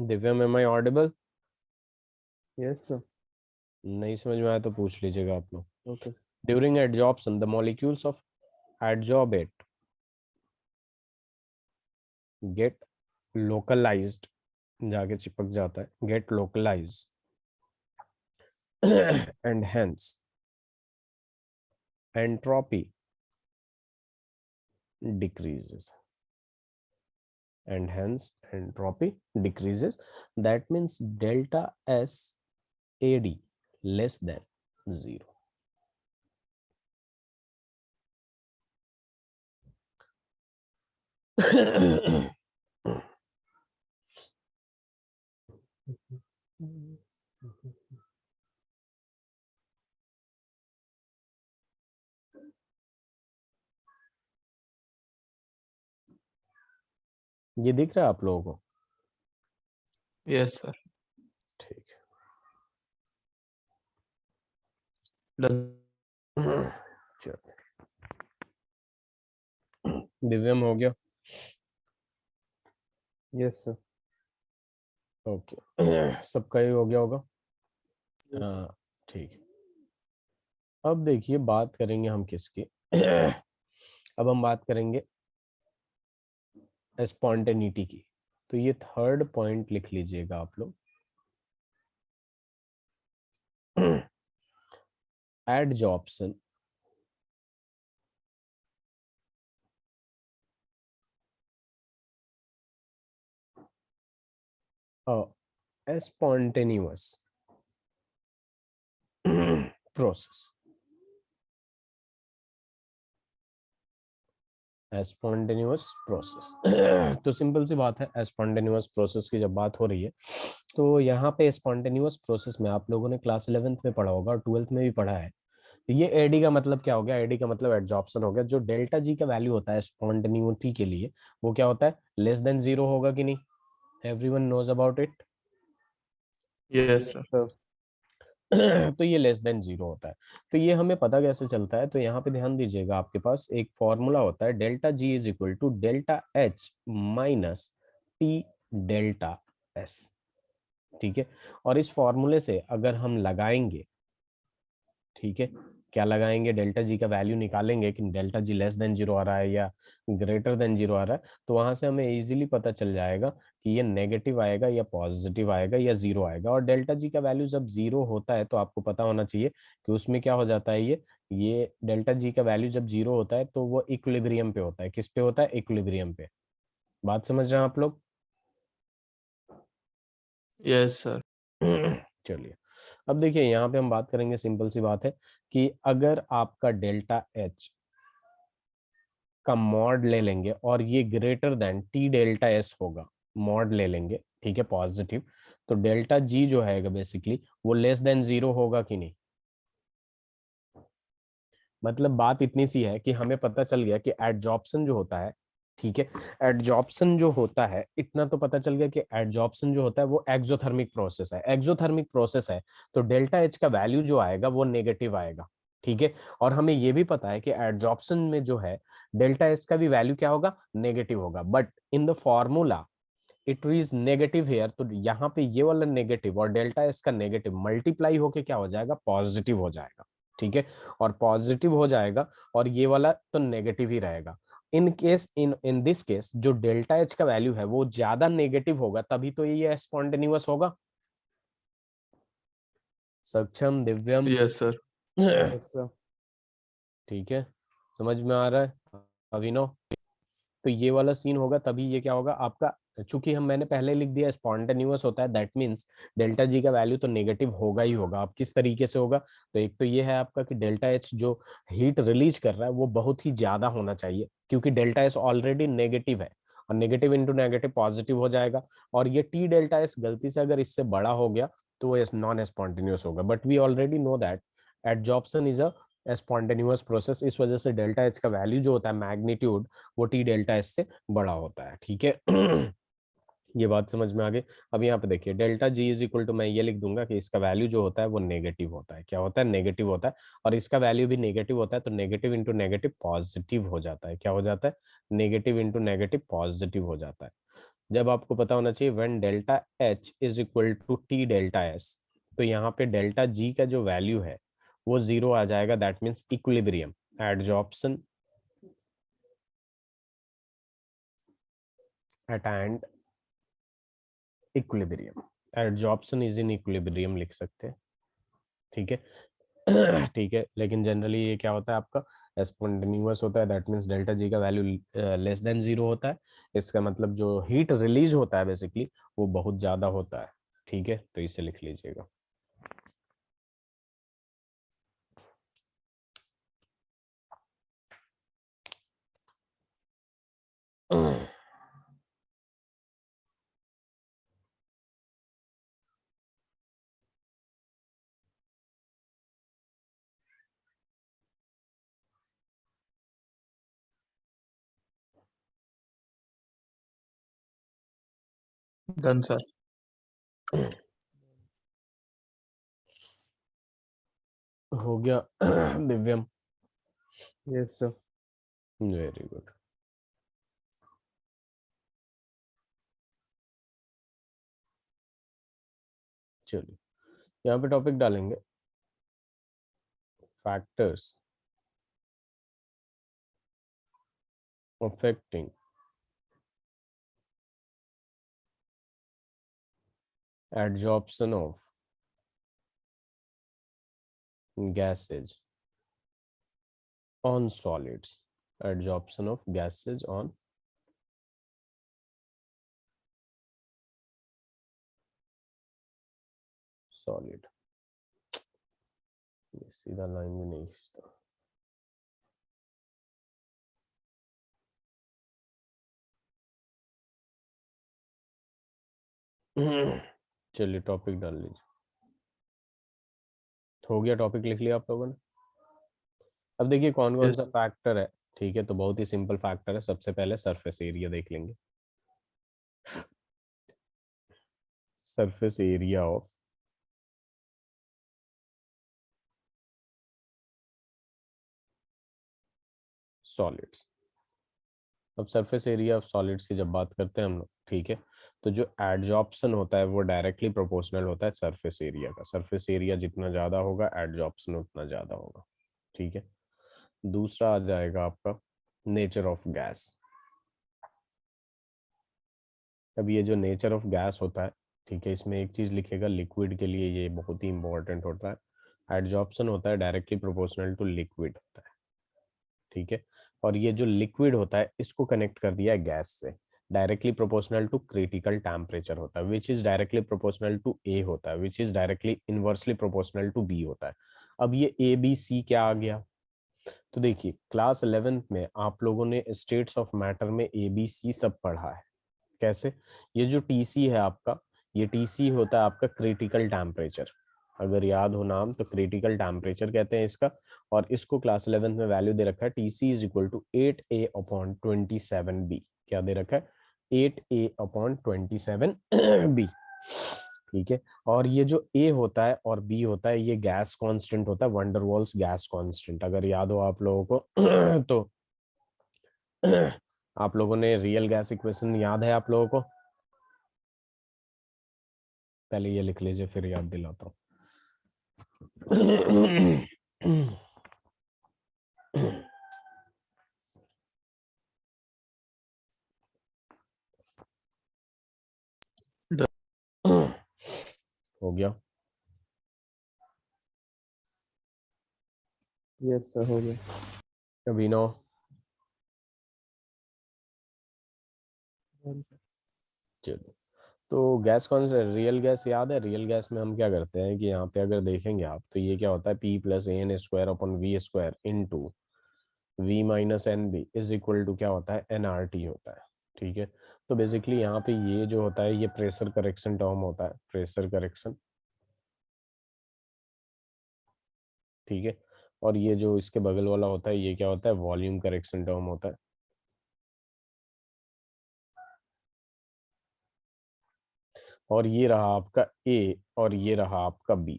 Divyam, am I audible? Yes sir नहीं समझ में आया तो पूछ लीजिएगा आप लोग. Okay During adsorption, the molecules of adsorbate get localized, जाके चिपक जाता है, get localized and hence entropy decreases, and hence entropy decreases. That means delta S AD less than 0. ये दिख रहा है आप लोगों को? यस सर ठीक डन है. चलो, दिव्यम हो गया. Yes sir okay. सबका ही हो गया होगा. हाँ, ठीक है. अब देखिए बात करेंगे हम किसकी. अब हम बात करेंगे स्पॉन्टेनिटी की. तो ये थर्ड पॉइंट लिख लीजिएगा आप लोग. Adsorption a spontaneous process. Spontaneous process. तो सिंपल सी बात है, स्पॉन्टेनियस प्रोसेस की जब बात हो रही है तो यहाँ पे स्पॉन्टेनियस प्रोसेस में आप लोगों ने क्लास 11th में पढ़ा होगा और 12th में भी पढ़ा है. ये एडी का मतलब क्या हो गया? एडी का मतलब एडजॉर्प्शन हो गया. जो डेल्टा जी का वैल्यू होता है स्पॉन्टेनिटी के लिए, वो क्या होता है? लेस देन 0 होगा कि नहीं? Everyone knows about it. Yes sir sir तो ये लेस देन 0 होता है. तो ये हमें पता कैसे चलता है? तो यहाँ पे ध्यान दीजिएगा, आपके पास एक फॉर्मूला होता है, delta G is equal to delta H minus T delta S. ठीक है. और इस फॉर्मूले से अगर हम लगाएंगे, ठीक है, क्या लगाएंगे? डेल्टा जी का वैल्यू निकालेंगे कि डेल्टा जी लेस देन 0 आ रहा है या ग्रेटर देन 0 आ रहा है. तो वहां से हमें इजीली पता चल जाएगा कि ये नेगेटिव आएगा या पॉजिटिव आएगा या 0 आएगा. और डेल्टा जी का वैल्यू जब 0 होता है तो आपको पता होना चाहिए कि उसमें क्या हो जाता है. ये डेल्टा जी का वैल्यू जब 0 होता है तो वो इक्विलिब्रियम पे होता है. किस पे होता है? इक्विलिब्रियम पे. बात समझ रहे हैं आप लोग? यस सर चलिए, अब देखिए यहाँ पे हम बात करेंगे. सिंपल सी बात है कि अगर आपका डेल्टा एच का मॉड ले लेंगे और ये greater than T delta S होगा, मॉड ले लेंगे, ठीक है, पॉजिटिव, तो डेल्टा जी जो है बेसिकली वो लेस देन 0 होगा कि नहीं? मतलब बात इतनी सी है कि हमें पता चल गया कि एडजॉर्प्शन जो होता है, ठीक है, एडजॉर्प्शन जो होता है, इतना तो पता चल गया कि एडजॉर्प्शन जो होता है वो एक्सोथर्मिक प्रोसेस है. एक्सोथर्मिक प्रोसेस है तो डेल्टा एच का वैल्यू जो आएगा वो नेगेटिव आएगा. ठीक है. और हमें ये भी पता है कि एडजॉर्प्शन में जो है डेल्टा एच का भी वैल्यू क्या होगा? नेगेटिव होगा. But in the formula it is negative here. तो यहाँ पे ये वाला नेगेटिव और डेल्टा एस का नेगेटिव मल्टीप्लाई होके क्या हो जाएगा? पॉजिटिव हो जाएगा. ठीक है. और पॉजिटिव हो जाएगा और ये वाला तो नेगेटिव ही रहेगा. In case in in this case जो डेल्टा एच का वैल्यू है वो ज्यादा नेगेटिव होगा, तभी तो ये स्पॉन्टेनियस होगा. सक्षम, दिव्यम. यस सर यस सर ठीक है, समझ में आ रहा है अभिनव? तो ये वाला सीन होगा तभी ये क्या होगा आपका. चूंकि मैंने पहले लिख दिया स्पॉन्टेनियस होता है, दैट मींस डेल्टा जी का वैल्यू तो नेगेटिव होगा ही होगा. अब किस तरीके से होगा? तो एक तो ये है आपका कि डेल्टा एच जो हीट रिलीज कर रहा है वो बहुत ही ज्यादा होना चाहिए, क्योंकि डेल्टा एच ऑलरेडी नेगेटिव है और नेगेटिव इंटू नेगेटिव पॉजिटिव हो जाएगा. और ये टी डेल्टा एच गलती से अगर इससे बड़ा हो गया तो वो नॉन स्पॉन्टेनियस होगा. But we already know that adsorption is a spontaneous process. इस वजह से डेल्टा एच का वैल्यू जो होता है मैग्नीट्यूड, वो टी डेल्टा एस से बड़ा होता है. ठीक है. ये बात समझ में आ गई। अब यहाँ पे देखिए delta G is equal to, मैं ये लिख दूंगा कि इसका वैल्यू जो होता है वो नेगेटिव होता है। क्या होता है? नेगेटिव होता है। और इसका वैल्यू भी नेगेटिव होता है, तो नेगेटिव इंटू नेगेटिव पॉजिटिव हो जाता है। क्या हो जाता है? नेगेटिव इंटू नेगेटिव पॉजिटिव हो जाता है। जब आपको पता होना चाहिए when delta H is equal to T delta S, तो यहाँ पे डेल्टा जी का जो वैल्यू है वो जीरो आ जाएगा। That means equilibrium, adsorption at and equilibrium. Adsorption is in equilibrium लिख सकते हैं। ठीक है। ठीक है, लेकिन जनरली ये क्या होता है आपका? स्पॉन्टेनियस होता है। दैट मीन्स डेल्टा जी का वैल्यू लेस देन जीरो होता है। इसका मतलब जो हीट रिलीज होता है बेसिकली वो बहुत ज्यादा होता है। ठीक है, तो इसे लिख लीजिएगा। Done sir. हो गया। Divyam? Yes sir. Very good. चलिए यहाँ पे टॉपिक डालेंगे factors affecting adsorption of gases on solids, adsorption of gases on solid। ये सीधा लाइन भी नहीं खींचता। चलिए टॉपिक डाल लीजिए। हो गया, टॉपिक लिख लिया आप लोगों ने। अब देखिए कौन कौन यस। सा फैक्टर है। ठीक है, तो बहुत ही सिंपल फैक्टर है। सबसे पहले सरफेस एरिया देख लेंगे। Surface area of solids. अब सरफेस एरिया ऑफ सॉलिड्स की जब बात करते हैं हम लोग, ठीक है, तो जो एडजॉर्प्शन होता है वो डायरेक्टली प्रोपोर्शनल होता है सरफेस एरिया का। सरफेस एरिया जितना ज्यादा होगा एडजॉर्प्शन उतना ज्यादा होगा। ठीक है। दूसरा आ जाएगा आपका नेचर ऑफ गैस। अब ये जो नेचर ऑफ गैस होता है, ठीक है, इसमें एक चीज लिखेगा लिक्विड के लिए, ये बहुत ही इंपॉर्टेंट होता है। एडजॉर्प्शन होता है डायरेक्टली प्रोपोर्शनल टू लिक्विड होता है। ठीक है। और ये जो लिक्विड होता है इसको कनेक्ट कर दिया है गैस से। Directly proportional to critical temperature होता है, which is directly proportional to A होता है, which is directly inversely proportional to B होता है। अब ये ए बी सी क्या आ गया? तो देखिए क्लास 11th में आप लोगों ने स्टेट्स ऑफ मैटर में ए बी सी सब पढ़ा है। कैसे? ये जो टीसी है आपका, ये टीसी होता है आपका क्रिटिकल टेम्परेचर। अगर याद हो नाम, तो क्रिटिकल टेम्परेचर कहते हैं इसका। और इसको क्लास 11th में वैल्यू दे रखा है TC is equal to 8a upon 27b। क्या दे रखा है? 8a upon 27b। ठीक है। और ये जो ए होता है और बी होता है ये गैस कांस्टेंट होता है, वंडरवॉल्स गैस कांस्टेंट, अगर याद हो आप लोगों को। तो आप लोगों ने रियल गैस इक्वेशन याद है आप लोगों को? पहले ये लिख लीजिए फिर याद दिलाता हूँ। हो गया। यस सर, हो गया। अभिनव? चलो, तो गैस कौन सा? रियल गैस याद है? रियल गैस में हम क्या करते हैं कि यहाँ पे अगर देखेंगे आप, तो ये क्या होता है P plus N square upon V square into V minus N B is equal to क्या होता है? एन आर टी होता है। ठीक है। तो बेसिकली यहाँ पे ये जो होता है ये प्रेशर करेक्शन टर्म होता है, प्रेशर करेक्शन। ठीक है। और ये जो इसके बगल वाला होता है ये क्या होता है? वॉल्यूम करेक्शन टर्म होता है। और ये रहा आपका ए और ये रहा आपका बी।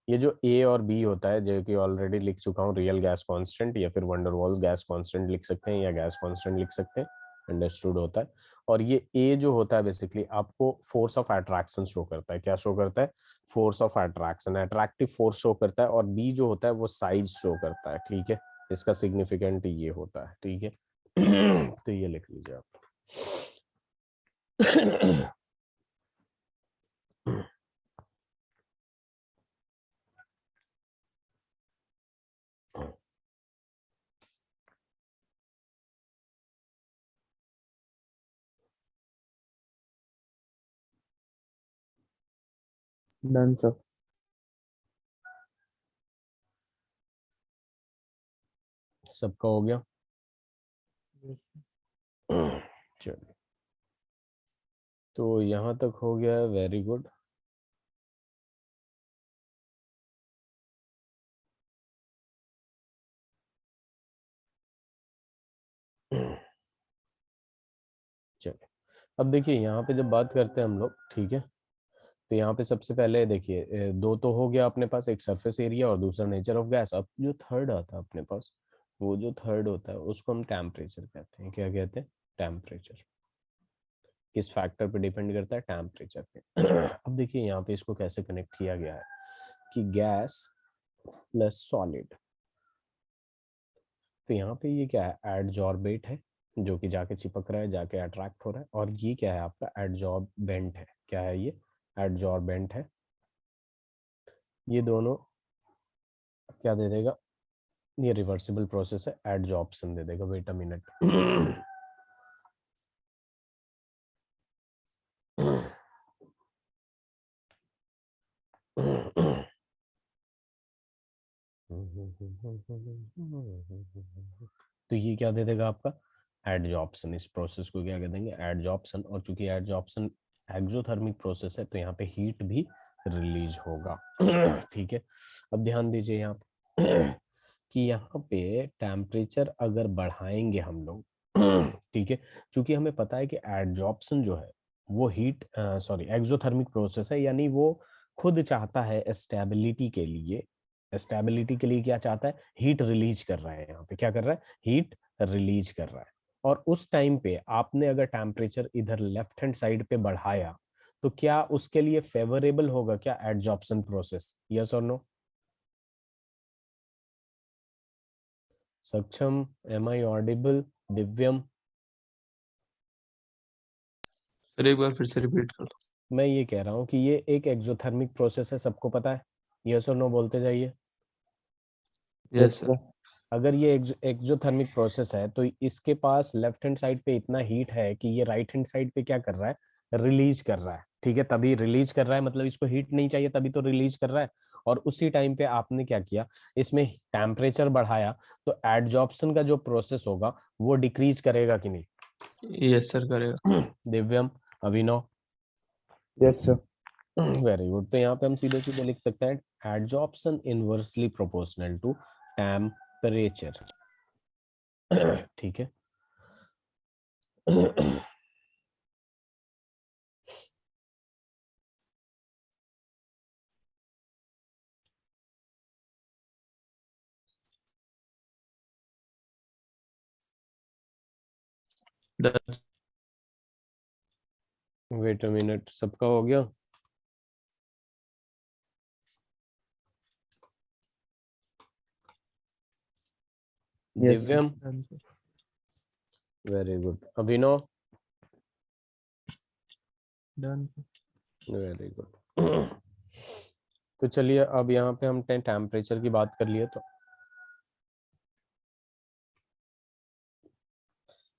ये जो ए और बी होता है, जो कि ऑलरेडी लिख चुका हूँ, रियल गैस कांस्टेंट या फिर वंडरवॉल्स गैस कांस्टेंट लिख सकते हैं या गैस कांस्टेंट लिख सकते हैं, अंडरस्टूड होता है। और ये ए जो होता है बेसिकली आपको फोर्स ऑफ अट्रैक्शन शो करता है। क्या शो करता है? Force of attraction, attractive force show करता है। और बी जो होता है वो साइज शो करता है, ठीक है। इसका सिग्निफिकेंट ये होता है, ठीक है। तो ये लिख लीजिए आप। Done sir. सबका हो गया? चलिए, तो यहाँ तक हो गया, वेरी गुड। चलिए, अब देखिए यहाँ पे जब बात करते हैं हम लोग, ठीक है, तो यहाँ पे सबसे पहले देखिए दो तो हो गया अपने पास, एक सरफेस एरिया और दूसरा नेचर ऑफ गैस। अब जो थर्ड आता है अपने पास, वो जो थर्ड होता है उसको हम टेम्परेचर कहते हैं। क्या कहते हैं? टेम्परेचर। किस फैक्टर पे डिपेंड करता है? टेम्परेचर पे। अब देखिए यहाँ पे इसको कैसे कनेक्ट किया गया है कि गैस प्लस सॉलिड। तो यहाँ पे ये क्या है? एडजॉर्बेट है, जो कि जाके चिपक रहा है, जाके अट्रैक्ट हो रहा है। और ये क्या है? आपका एडजॉर्बेंट है। क्या है ये? एडजॉर्बेंट है। ये दोनों क्या दे देगा? ये रिवर्सिबल प्रोसेस है, एडजॉर्प्शन दे देगा। Wait a minute. तो ये क्या दे देगा आपका? एडजॉर्प्शन। इस प्रोसेस को क्या कह देंगे? एडजॉर्प्शन। और चूंकि एडजॉर्प्शन एक्सोथर्मिक प्रोसेस है तो यहाँ पे हीट भी रिलीज होगा। ठीक है। अब ध्यान दीजिए यहाँ कि यहाँ पे टेम्परेचर अगर बढ़ाएंगे हम लोग, ठीक है, क्योंकि हमें पता है कि एडजॉर्प्शन जो है वो हीट सॉरी एक्सोथर्मिक प्रोसेस है, यानी वो खुद चाहता है स्टेबिलिटी के लिए। स्टेबिलिटी के लिए क्या चाहता है? हीट रिलीज कर रहा है। यहाँ पे क्या कर रहा है? हीट रिलीज कर रहा है। और उस टाइम पे आपने अगर टेम्परेचर इधर लेफ्ट हैंड साइड पे बढ़ाया तो क्या उसके लिए फेवरेबल होगा क्या एडजॉर्प्शन प्रोसेस? यस और नो? सक्षम, M I Audible? Divyam? Sir एक बार फिर से रिपीट कर दो। मैं ये कह रहा हूँ कि ये एक एक्सोथर्मिक प्रोसेस है, सबको पता है। यस और नो बोलते जाइए। Yes sir. अगर ये एक्सोथर्मिक प्रोसेस है तो इसके पास लेफ्ट हैंड साइड पे इतना हीट है कि ये राइट हैंड साइड पे क्या कर रहा है? रिलीज कर रहा है, ठीक है। तभी रिलीज कर रहा है, मतलब इसको हीट नहीं चाहिए, तभी तो रिलीज कर रहा है। और उसी टाइम पे आपने क्या किया? इसमें टेम्परेचर बढ़ाया, तो एडजॉर्प्शन का जो प्रोसेस होगा वो डिक्रीज करेगा कि नहीं? यस सर करेगा। Divyam, Abhinav? Yes sir. Very good. तो यहाँ पे हम सीधे सीधे लिख सकते हैं adsorption inversely proportional to temperature. ठीक है। डन। वेट अ मिनट, सबका हो गया? Yes sir. Divyam? Done sir. Very good. Abhinav? Done sir. Very good. तो चलिए, अब यहाँ पे हम टेम्परेचर की बात कर लिए, तो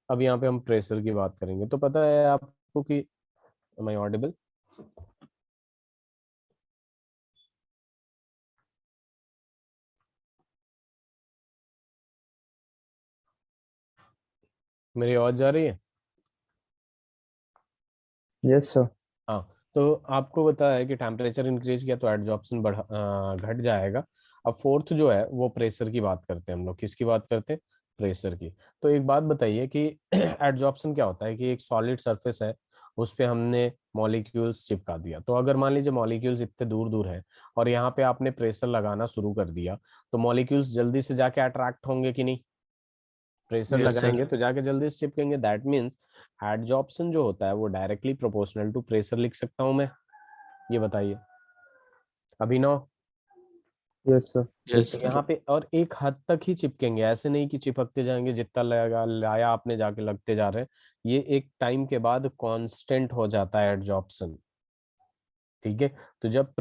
अब यहाँ पे हम प्रेशर की बात करेंगे। तो पता है आपको कि, एम आई ऑडिबल? मेरी आवाज जा रही है? Yes sir. हाँ। तो आपको पता है कि टेम्परेचर इंक्रीज किया तो एडजॉर्प्शन घट जाएगा। अब फोर्थ जो है वो प्रेशर की बात करते हैं हम लोग। किसकी बात करते हैं? प्रेशर की। तो एक बात बताइए कि एडजॉर्प्शन क्या होता है कि एक सॉलिड सरफेस है उस पे हमने मॉलिक्यूल्स चिपका दिया। तो अगर मान लीजिए मॉलिक्यूल्स इतने दूर दूर है और यहाँ पे आपने प्रेशर लगाना शुरू कर दिया, तो मॉलिक्यूल्स जल्दी से जाके अट्रैक्ट होंगे कि नहीं? Pressure yes sir. लगाएंगे तो जाके जल्दी से चिपकेंगे। दैट मीन्स एडजॉर्प्शन जो होता है वो डायरेक्टली प्रोपोर्शनल टू प्रेशर लिख सकता हूं मैं। ये बताइए अभिनव। Yes sir. यस तो सर। यहाँ पे और एक हद तक ही चिपकेंगे, ऐसे नहीं कि चिपकते जाएंगे, जितना लगा लाया आपने जाके लगते जा रहे हैं। ये एक टाइम के बाद कांस्टेंट हो जाता है एडजॉर्प्शन। ठीक है। तो जब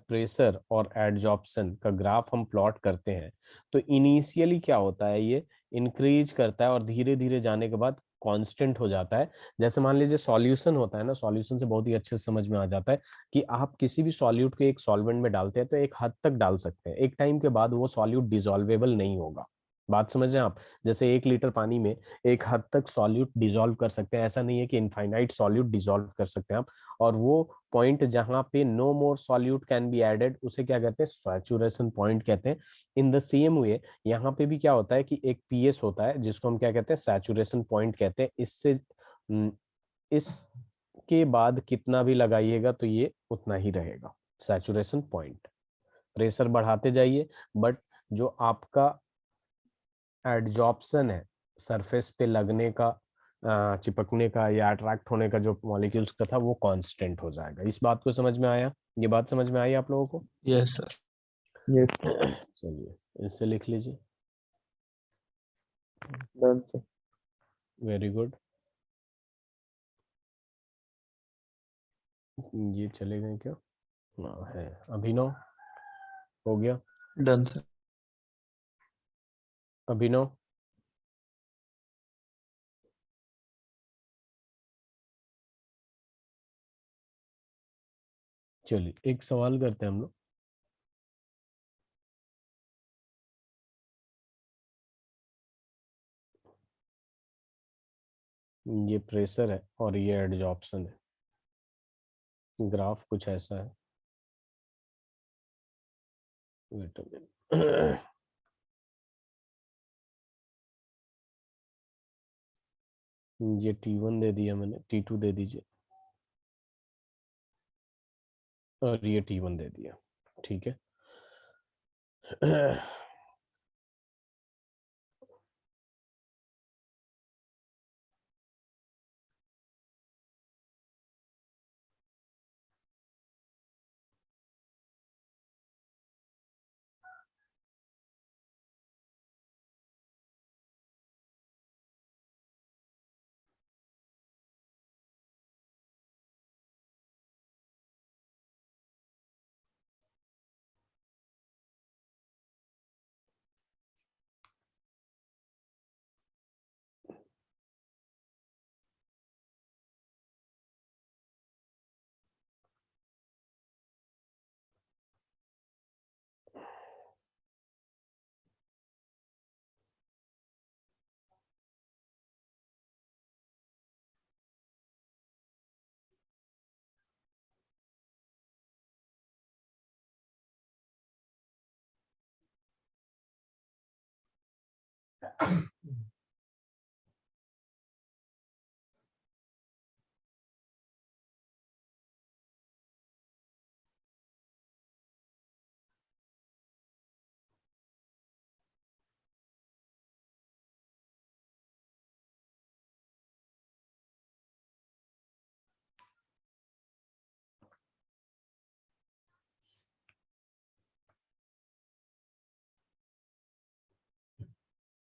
प्रेशर और एडजॉर्प्शन का ग्राफ हम प्लॉट करते हैं, तो इनिशियली क्या होता है, ये इंक्रीज करता है और धीरे धीरे जाने के बाद कांस्टेंट हो जाता है। जैसे मान लीजिए सॉल्यूशन होता है ना, सॉल्यूशन से बहुत ही अच्छे से समझ में आ जाता है कि आप किसी भी सॉल्यूट को एक सॉल्वेंट में डालते हैं तो एक हद तक डाल सकते हैं, एक टाइम के बाद वो सॉल्यूट डिजोल्वेबल नहीं होगा। बात समझ रहे हैं आप? जैसे 1 लीटर पानी में एक हद तक सॉल्यूट डिजोल्व कर सकते हैं, ऐसा नहीं है कि इनफाइनाइट सॉल्यूट डिजोल्व कर सकते हैं आप। और वो पॉइंट जहां पे no more solute can be added, उसे क्या कहते हैं? सैचुरेशन पॉइंट कहते हैं। इन द सेम वे यहाँ पे भी क्या होता है कि एक पीएस होता है जिसको हम क्या कहते हैं? सैचुरेशन पॉइंट कहते हैं। इसके बाद कितना भी लगाइएगा तो ये उतना ही रहेगा, सैचुरेशन पॉइंट। प्रेशर बढ़ाते जाइए, बट जो आपका एडजॉर्प्शन है, सरफेस पे लगने का, चिपकने का या अट्रैक्ट होने का जो मॉलिक्यूल्स का था, वो कांस्टेंट हो जाएगा। इस बात को समझ में आया? ये बात समझ में आई आप लोगों को? Yes sir. यस। चलिए इससे लिख लीजिए। Done sir. Very good. ये चले गए क्या? हाँ है। अभिनव हो गया? Done sir. अभिनव चलिए एक सवाल करते हैं हम लोग। ये प्रेशर है और ये एडजॉर्प्शन है। ग्राफ कुछ ऐसा है। Wait a minute. ये T1 दे दिया मैंने, T2 दे दीजिए, और ये T1 दे दिया। ठीक है।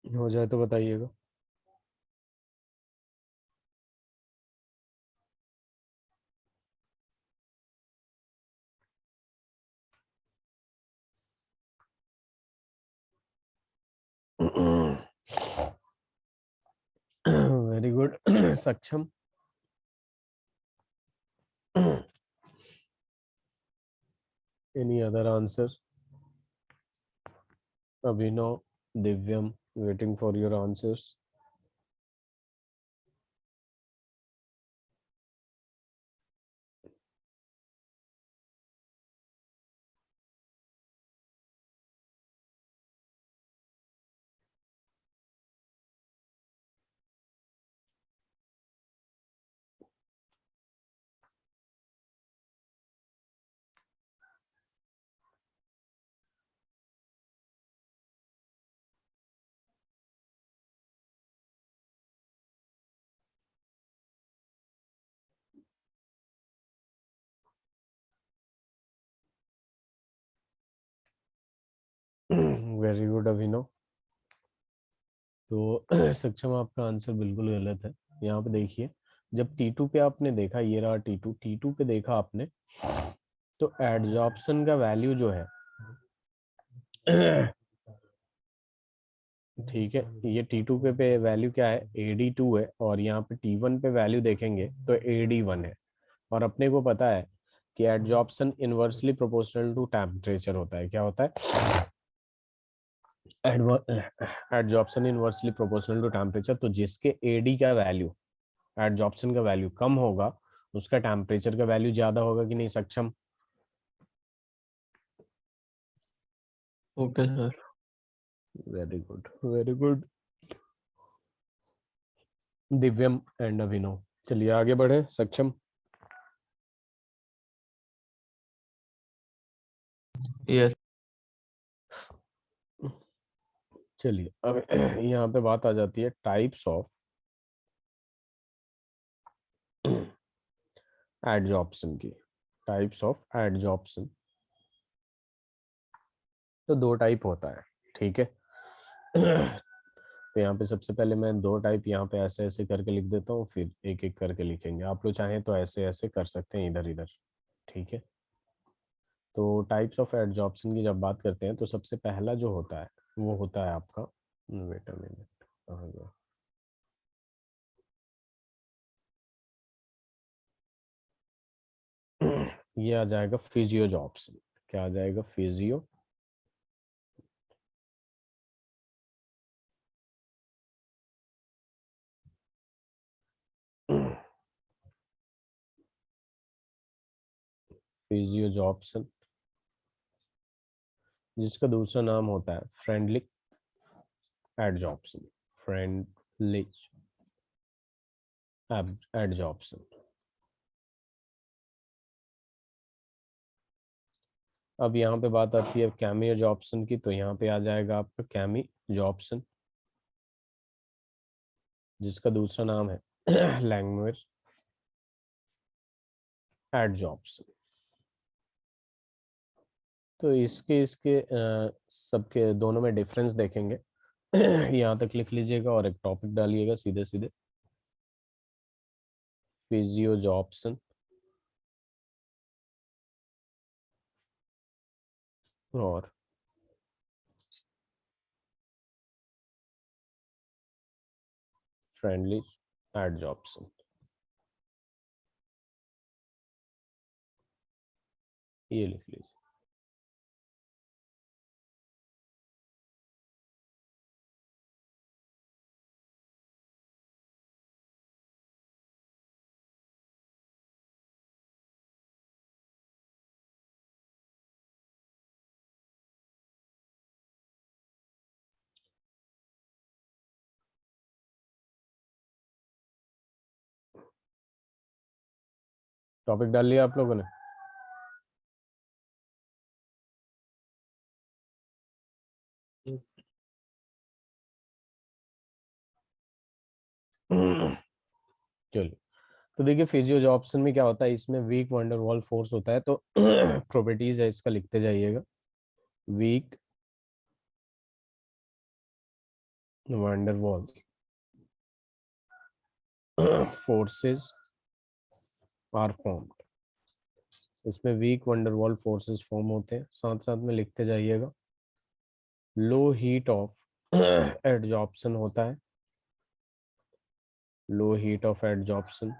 हो जाए तो बताइएगा। Very good. Saksham. Any other answer? Abhinav, Divyam, waiting for your answers. Very good Abhinav. तो सक्षम आपका आंसर बिल्कुल गलत है। यहाँ पे देखिए, जब T2 पे आपने देखा, ये रहा T2 पे देखा आपने, तो एडजॉर्प्शन का वैल्यू जो है ठीक है, ये T2 पे वैल्यू क्या है, AD2 है, और यहाँ पे T1 पे वैल्यू देखेंगे तो AD1 है। और अपने को पता है कि adsorption inversely proportional to temperature होता है। क्या होता है? Adsorption inversely proportional to temperature. तो जिसके AD का वैल्यू, एडजॉर्प्शन का वैल्यू कम होगा, उसका टेम्परेचर का वैल्यू ज्यादा होगा कि नहीं Saksham? Okay sir. Very good, very good. Divyam and Abhinav, चलिए आगे बढ़े सक्षम। यस। चलिए अब यहाँ पे बात आ जाती है टाइप्स ऑफ एडजॉर्प्शन की। टाइप्स ऑफ एडजॉर्प्शन, तो दो टाइप होता है, ठीक है। तो यहाँ पे सबसे पहले मैं दो टाइप यहाँ पे ऐसे ऐसे करके लिख देता हूँ, फिर एक एक करके लिखेंगे। आप लोग चाहें तो ऐसे ऐसे कर सकते हैं, इधर इधर, ठीक है। तो टाइप्स ऑफ एडजॉर्प्शन की जब बात करते हैं तो सबसे पहला जो होता है वो होता है आपका, वेट अ मिनट, कहाँ गया, ये आ जाएगा फिजियोजॉर्प्शन। क्या आ जाएगा? फिजियो फिजियोजॉर्प्शन, जिसका दूसरा नाम होता है फ्रेंडली एडजॉर्प्शन। Friendly adsorption. अब यहाँ पे बात आती है कैमी जॉब्सन की, तो यहाँ पे आ जाएगा आपका कैमी जॉब्सन, जिसका दूसरा नाम है लैंग्वेज एडजॉर्प्सन। तो इसके इसके सबके दोनों में डिफरेंस देखेंगे। यहाँ तक लिख लीजिएगा और एक टॉपिक डालिएगा सीधे सीधे, फिजियो जॉब्सन और फ्रेंडली एडजॉर्प्सन, ये लिख लीजिए। टॉपिक डाल लिया आप लोगों ने? चलिए, तो देखिए फिजियो जॉब्सन में क्या होता है, इसमें वीक वंडरवॉल फोर्स होता है। तो प्रॉपर्टीज है इसका, लिखते जाइएगा। Weak van der Waals forces are formed. इसमें वीक वंडरवॉल फोर्सेस फॉर्म होते हैं, साथ साथ में लिखते जाइएगा। लो हीट ऑफ एडजॉर्प्शन होता है, लो हीट ऑफ एडजॉर्प्शन,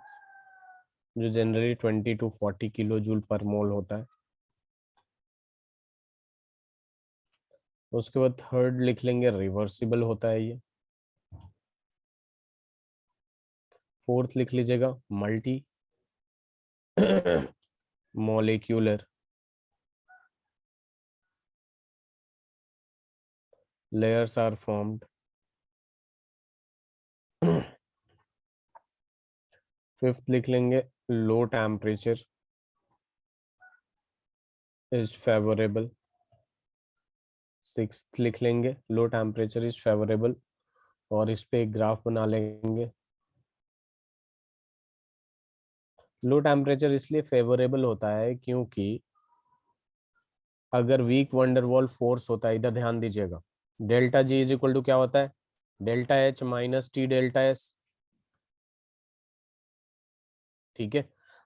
जो generally 20 to 40 kilo joule per mole होता है। उसके बाद थर्ड लिख लेंगे, रिवर्सिबल होता है ये। फोर्थ लिख लीजिएगा, multi molecular layers are formed. Fifth लिख लेंगे, low temperature is favourable. Sixth लिख लेंगे, लो टेम्परेचर इज फेवरेबल, और इस पे एक ग्राफ बना लेंगे। लो टेम्परेचर इसलिए फेवरेबल होता है क्योंकि अगर वीक वंडरवॉल फोर्स होता है, इधर ध्यान दीजिएगा, delta G is equal to क्या होता है, delta H minus T delta S. ठीक है,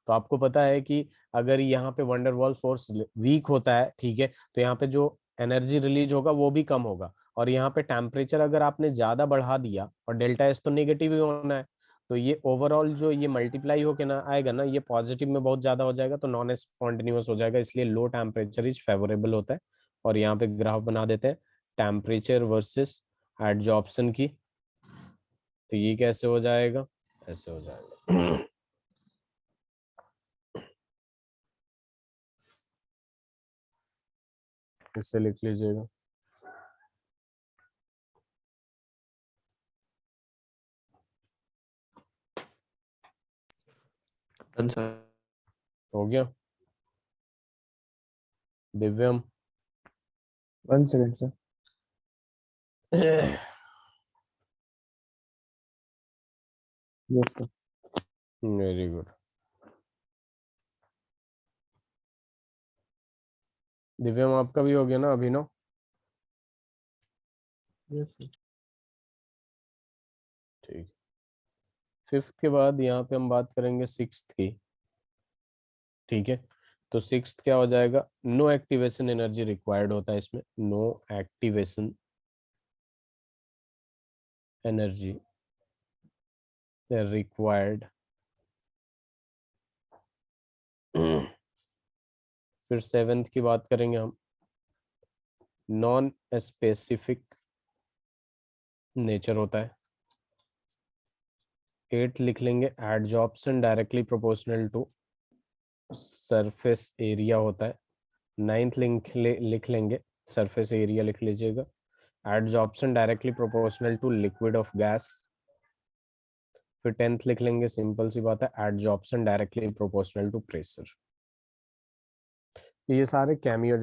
तो आपको पता है कि अगर यहाँ पे वंडरवॉल फोर्स वीक होता है, ठीक है, तो यहाँ पे जो एनर्जी रिलीज होगा वो भी कम होगा, और यहाँ पे टेम्परेचर अगर आपने ज्यादा बढ़ा दिया, और डेल्टा एस तो नेगेटिव ही होना है, तो ये ओवरऑल जो ये मल्टीप्लाई होके ना आएगा ना, ये पॉजिटिव में बहुत ज्यादा हो जाएगा, तो नॉन स्पॉन्टेनियस हो जाएगा, इसलिए लो टेम्परेचर इज फेवरेबल होता है। और यहाँ पे ग्राफ बना देते हैं टेम्परेचर वर्सेस एडजॉर्प्शन की, तो ये कैसे हो जाएगा, ऐसे हो जाएगा। इससे लिख लीजिएगा, डन सर। हो गया। Divyam. 1 second sir. Yes sir. Very good. Divyam आपका भी हो गया ना अभिनव? Yes sir. ठीक। फिफ्थ के बाद यहाँ पे हम बात करेंगे सिक्स्थ की। ठीक है, तो सिक्स्थ क्या हो जाएगा, नो एक्टिवेशन एनर्जी रिक्वायर्ड होता है इसमें, नो एक्टिवेशन एनर्जी रिक्वायर्ड। फिर सेवेंथ की बात करेंगे हम, नॉन स्पेसिफिक नेचर होता है। 8 लिख लेंगे, adsorption directly proportional to surface area होता है। 9th लिख लेंगे, सरफेस एरिया लिख लीजिएगा। Adsorption directly proportional to liquid of gas. फिर 10th लिख लेंगे, सिंपल सी बात है, adsorption directly proportional to pressure. ये सारे कैमियो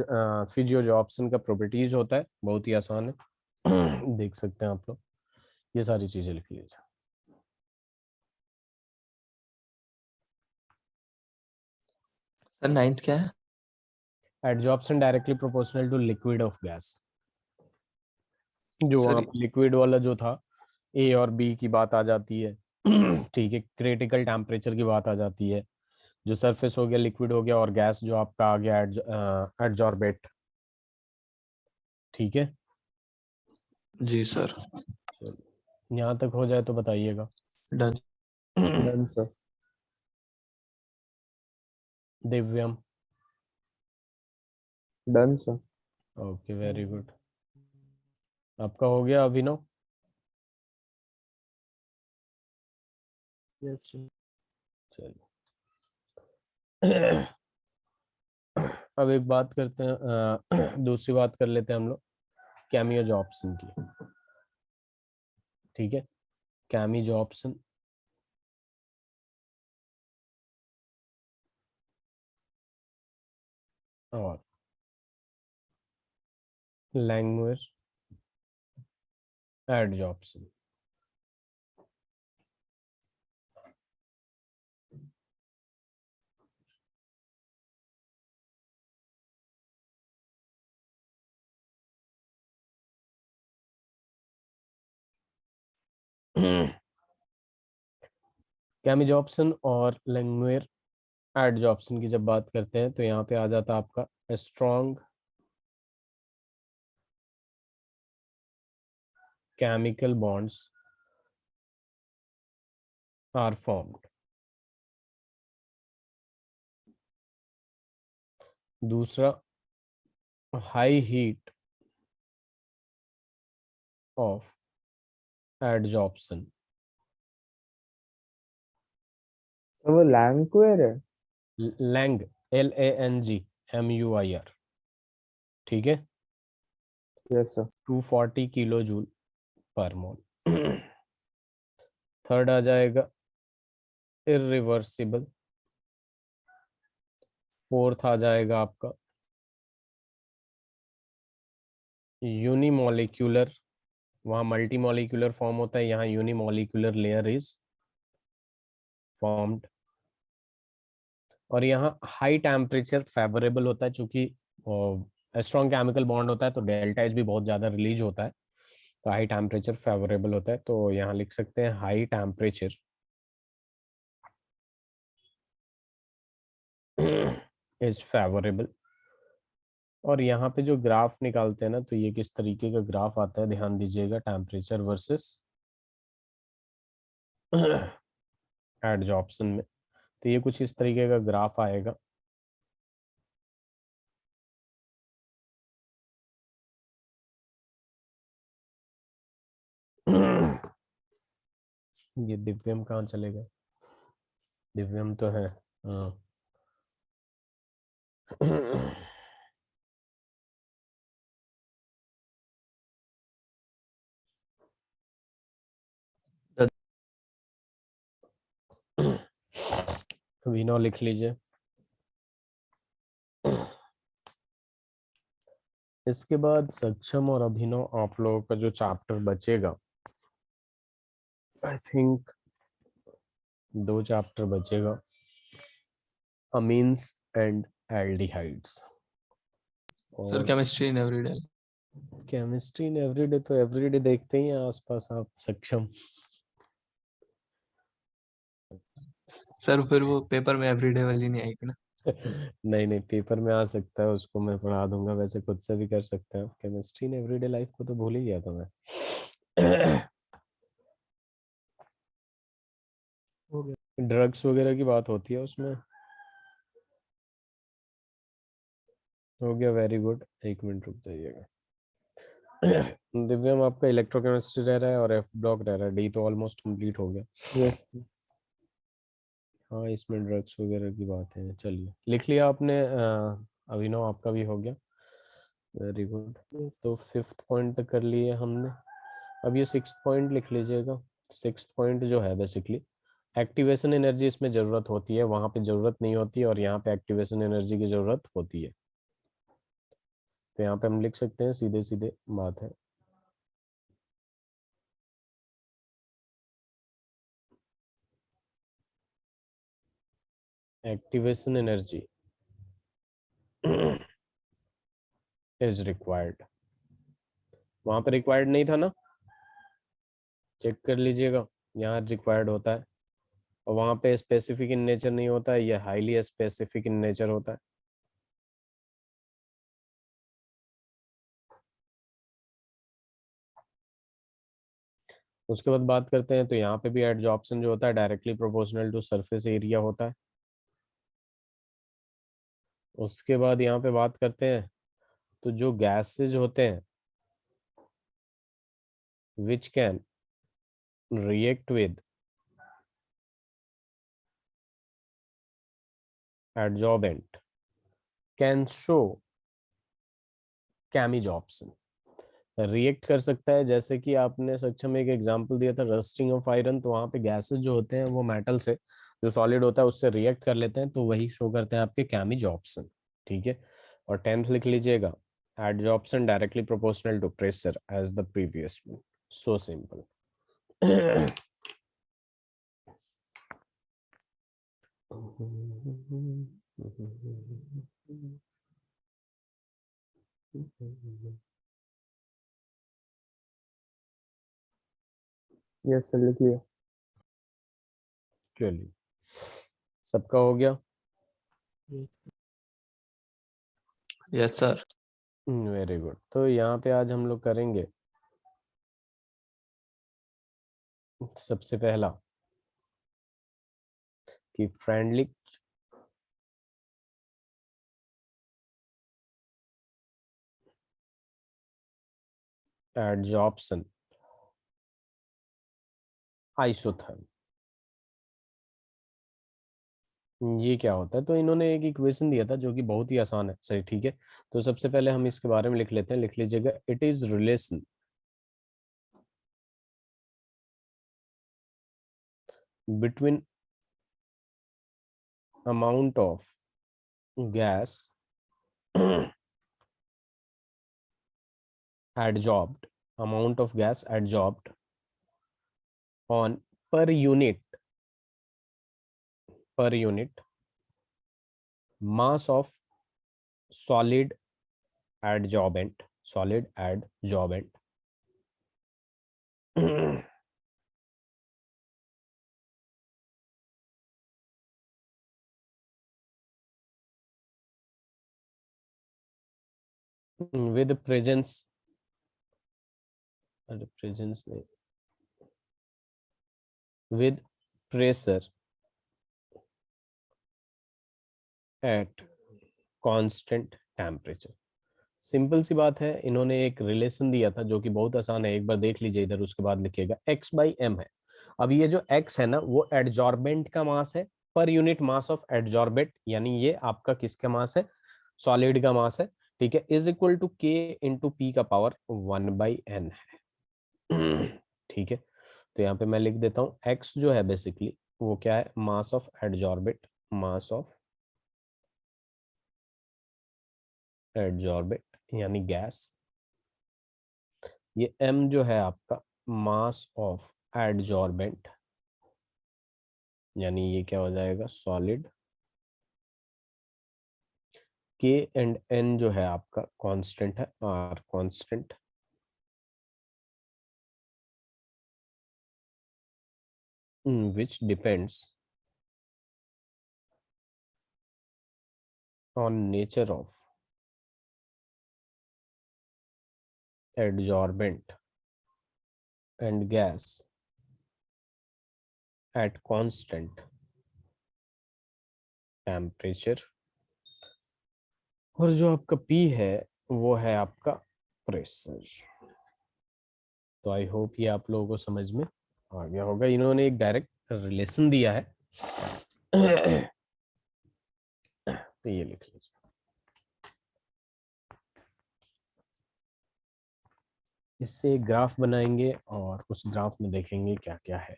फिजियोजॉर्प्शन का प्रॉपर्टीज होता है, बहुत ही आसान है। देख सकते हैं आप लोग, ये सारी चीजें लिख लीजिए। सर नाइन्थ क्या है? Adsorption directly proportional to liquid of gas. जो वहां सर पे लिक्विड वाला जो था, ए और बी की बात आ जाती है। ठीक है, क्रिटिकल टेम्परेचर की बात आ जाती है, जो सरफेस हो गया लिक्विड हो गया, और गैस जो आपका आ गया एडजॉर्बेट। ठीक है, जी सर। यहाँ तक हो जाए तो बताइएगा। Done. Done sir. Divyam. Done sir. Okay, very good. आपका हो गया अभिनव? Yes sir. चलिए। अब एक बात करते हैं, दूसरी बात कर लेते हैं हम लोग, कैमियो जॉब्सन की। ठीक है, कैमी जॉब्सन और language add Jobson. Chemo Jobson और लैंग्वेज एड जॉब्सन की जब बात करते हैं, तो यहाँ पे आ जाता है आपका strong chemical bonds are formed। दूसरा, हाई हीट ऑफ एडजॉर्प्शन। तो वो लैंक्वेयर है। Lang, LANG, MUIR। ठीक है, yes sir. 240 kilo joule per मोल। थर्ड आ जाएगा इरिवर्सिबल। फोर्थ आ जाएगा आपका यूनिमोलिक्यूलर। वहां मल्टीमोलिक्यूलर फॉर्म होता है, यहाँ यूनिमोलिक्यूलर लेयर इज फॉर्म्ड। और यहाँ हाई टेम्परेचर फेवरेबल होता है, चूंकि स्ट्रॉन्ग केमिकल बॉन्ड होता है तो डेल्टा एच भी बहुत ज्यादा रिलीज होता है, तो हाई टेम्परेचर फेवरेबल होता है। तो यहाँ लिख सकते हैं हाई टेम्परेचर इज फेवरेबल। और यहाँ पे जो ग्राफ निकालते हैं ना, तो ये किस तरीके का ग्राफ आता है, ध्यान दीजिएगा, टेम्परेचर वर्सेस एडजॉर्प्शन में। तो ये कुछ इस तरीके का ग्राफ आएगा। ये दिव्यम कहाँ चलेगा, दिव्यम तो है, हाँ। विनो लिख लीजिए। इसके बाद सक्षम और अभिनव आप लोगों का जो चैप्टर बचेगा, आई थिंक 2 चैप्टर बचेगा, अमीन्स एंड एल्डिहाइड्स। सर और chemistry in everyday. Chemistry in everyday तो एवरीडे देखते ही हैं आसपास आप, सक्षम। सर फिर वो पेपर में एवरीडे वाली नहीं आएगी ना। नहीं नहीं, पेपर में आ सकता है, उसको मैं पढ़ा दूंगा, वैसे खुद से भी कर सकते हैं। केमिस्ट्री इन एवरीडे लाइफ को तो भूल ही गया था मैं। ड्रग्स वगैरह की बात होती है उसमें, हो गया, वेरी गुड। 1 मिनट रुक जाइएगा। दिव्यम आपका इलेक्ट्रोकेमिस्ट्री रह रहा है और एफ ब्लॉक रह रहा है, डी तो ऑलमोस्ट कंप्लीट हो गया। यस हाँ, इसमें ड्रग्स वगैरह की बात है। चलिए, लिख लिया आपने, अभिनव आपका भी हो गया, वेरी गुड। तो 5th पॉइंट तक कर लिए हमने। अब ये 6th पॉइंट लिख लीजिएगा। 6th पॉइंट जो है बेसिकली एक्टिवेशन एनर्जी इसमें जरूरत होती है, वहां पे जरूरत नहीं होती, और यहाँ पे एक्टिवेशन एनर्जी की जरूरत होती है। तो यहाँ पे हम लिख सकते हैं, सीधे सीधे बात है। Activation energy is required. वहां पे रिक्वायर्ड नहीं था ना, चेक कर लीजिएगा, यहाँ रिक्वायर्ड होता है। और वहां पे स्पेसिफिक इन नेचर नहीं होता है, ये हाईली स्पेसिफिक इन नेचर होता है। उसके बाद बात करते हैं, तो यहाँ पे भी एडजॉर्प्शन जो होता है directly proportional to surface area होता है। उसके बाद यहाँ पे बात करते हैं, तो जो गैसेज होते हैं which can react with adsorbent can show chemisorption. React कर सकता है, जैसे कि आपने सक्षम एक एग्जांपल दिया था रस्टिंग ऑफ आयरन, तो वहां पे गैसेस जो होते हैं वो मेटल से, जो सॉलिड होता है उससे रिएक्ट कर लेते हैं, तो वही शो करते हैं आपके कैमिजॉर्प्शन। ठीक है। और 10th लिख लीजिएगा, adsorption directly proportional to pressure as the previous one. So simple. Yes sir लिखिए। चलिए, सबका हो गया। Yes sir. Very good. तो यहाँ पे आज हम लोग करेंगे सबसे पहला कि फ्रेंडली एडजॉर्प्शन आइसोथर्म, ये क्या होता है। तो इन्होंने एक इक्वेशन दिया था जो कि बहुत ही आसान है, सही, ठीक है। तो सबसे पहले हम इसके बारे में लिख लेते हैं, लिख लीजिएगा, it is relation between amount of gas adsorbed, amount of gas adsorbed on per unit mass of solid adsorbent, solid adsorbent. with presence नहीं, with pressure at constant temperature. Simple सी बात है, इन्होंने एक रिलेशन दिया था जो कि बहुत आसान है, एक बार देख लीजिए इधर, उसके बाद लिखिएगा x/m है। अब ये जो x है ना, वो एडजॉर्बेंट का मास है, per unit mass of adsorbent, यानी ये आपका किसका मास है, सॉलिड का मास है, ठीक है, is equal to k into पी का पावर 1/n है। ठीक है, तो यहाँ पे मैं लिख देता हूँ x जो है बेसिकली वो क्या है, mass of adsorbent, mass of adsorbent यानी गैस, ये m जो है आपका मास ऑफ एडजॉर्बेंट, यानी ये क्या हो जाएगा, सॉलिड, k एंड n जो है आपका कांस्टेंट है, r constant, which depends on nature of adsorbent and gas at constant temperature। और जो आपका P है वो है आपका प्रेशर। तो आई होप ये आप लोगों को समझ में आ गया होगा, इन्होंने एक डायरेक्ट रिलेशन दिया है। तो ये लिख लीजिए। इससे एक ग्राफ बनाएंगे और उस ग्राफ में देखेंगे क्या क्या है,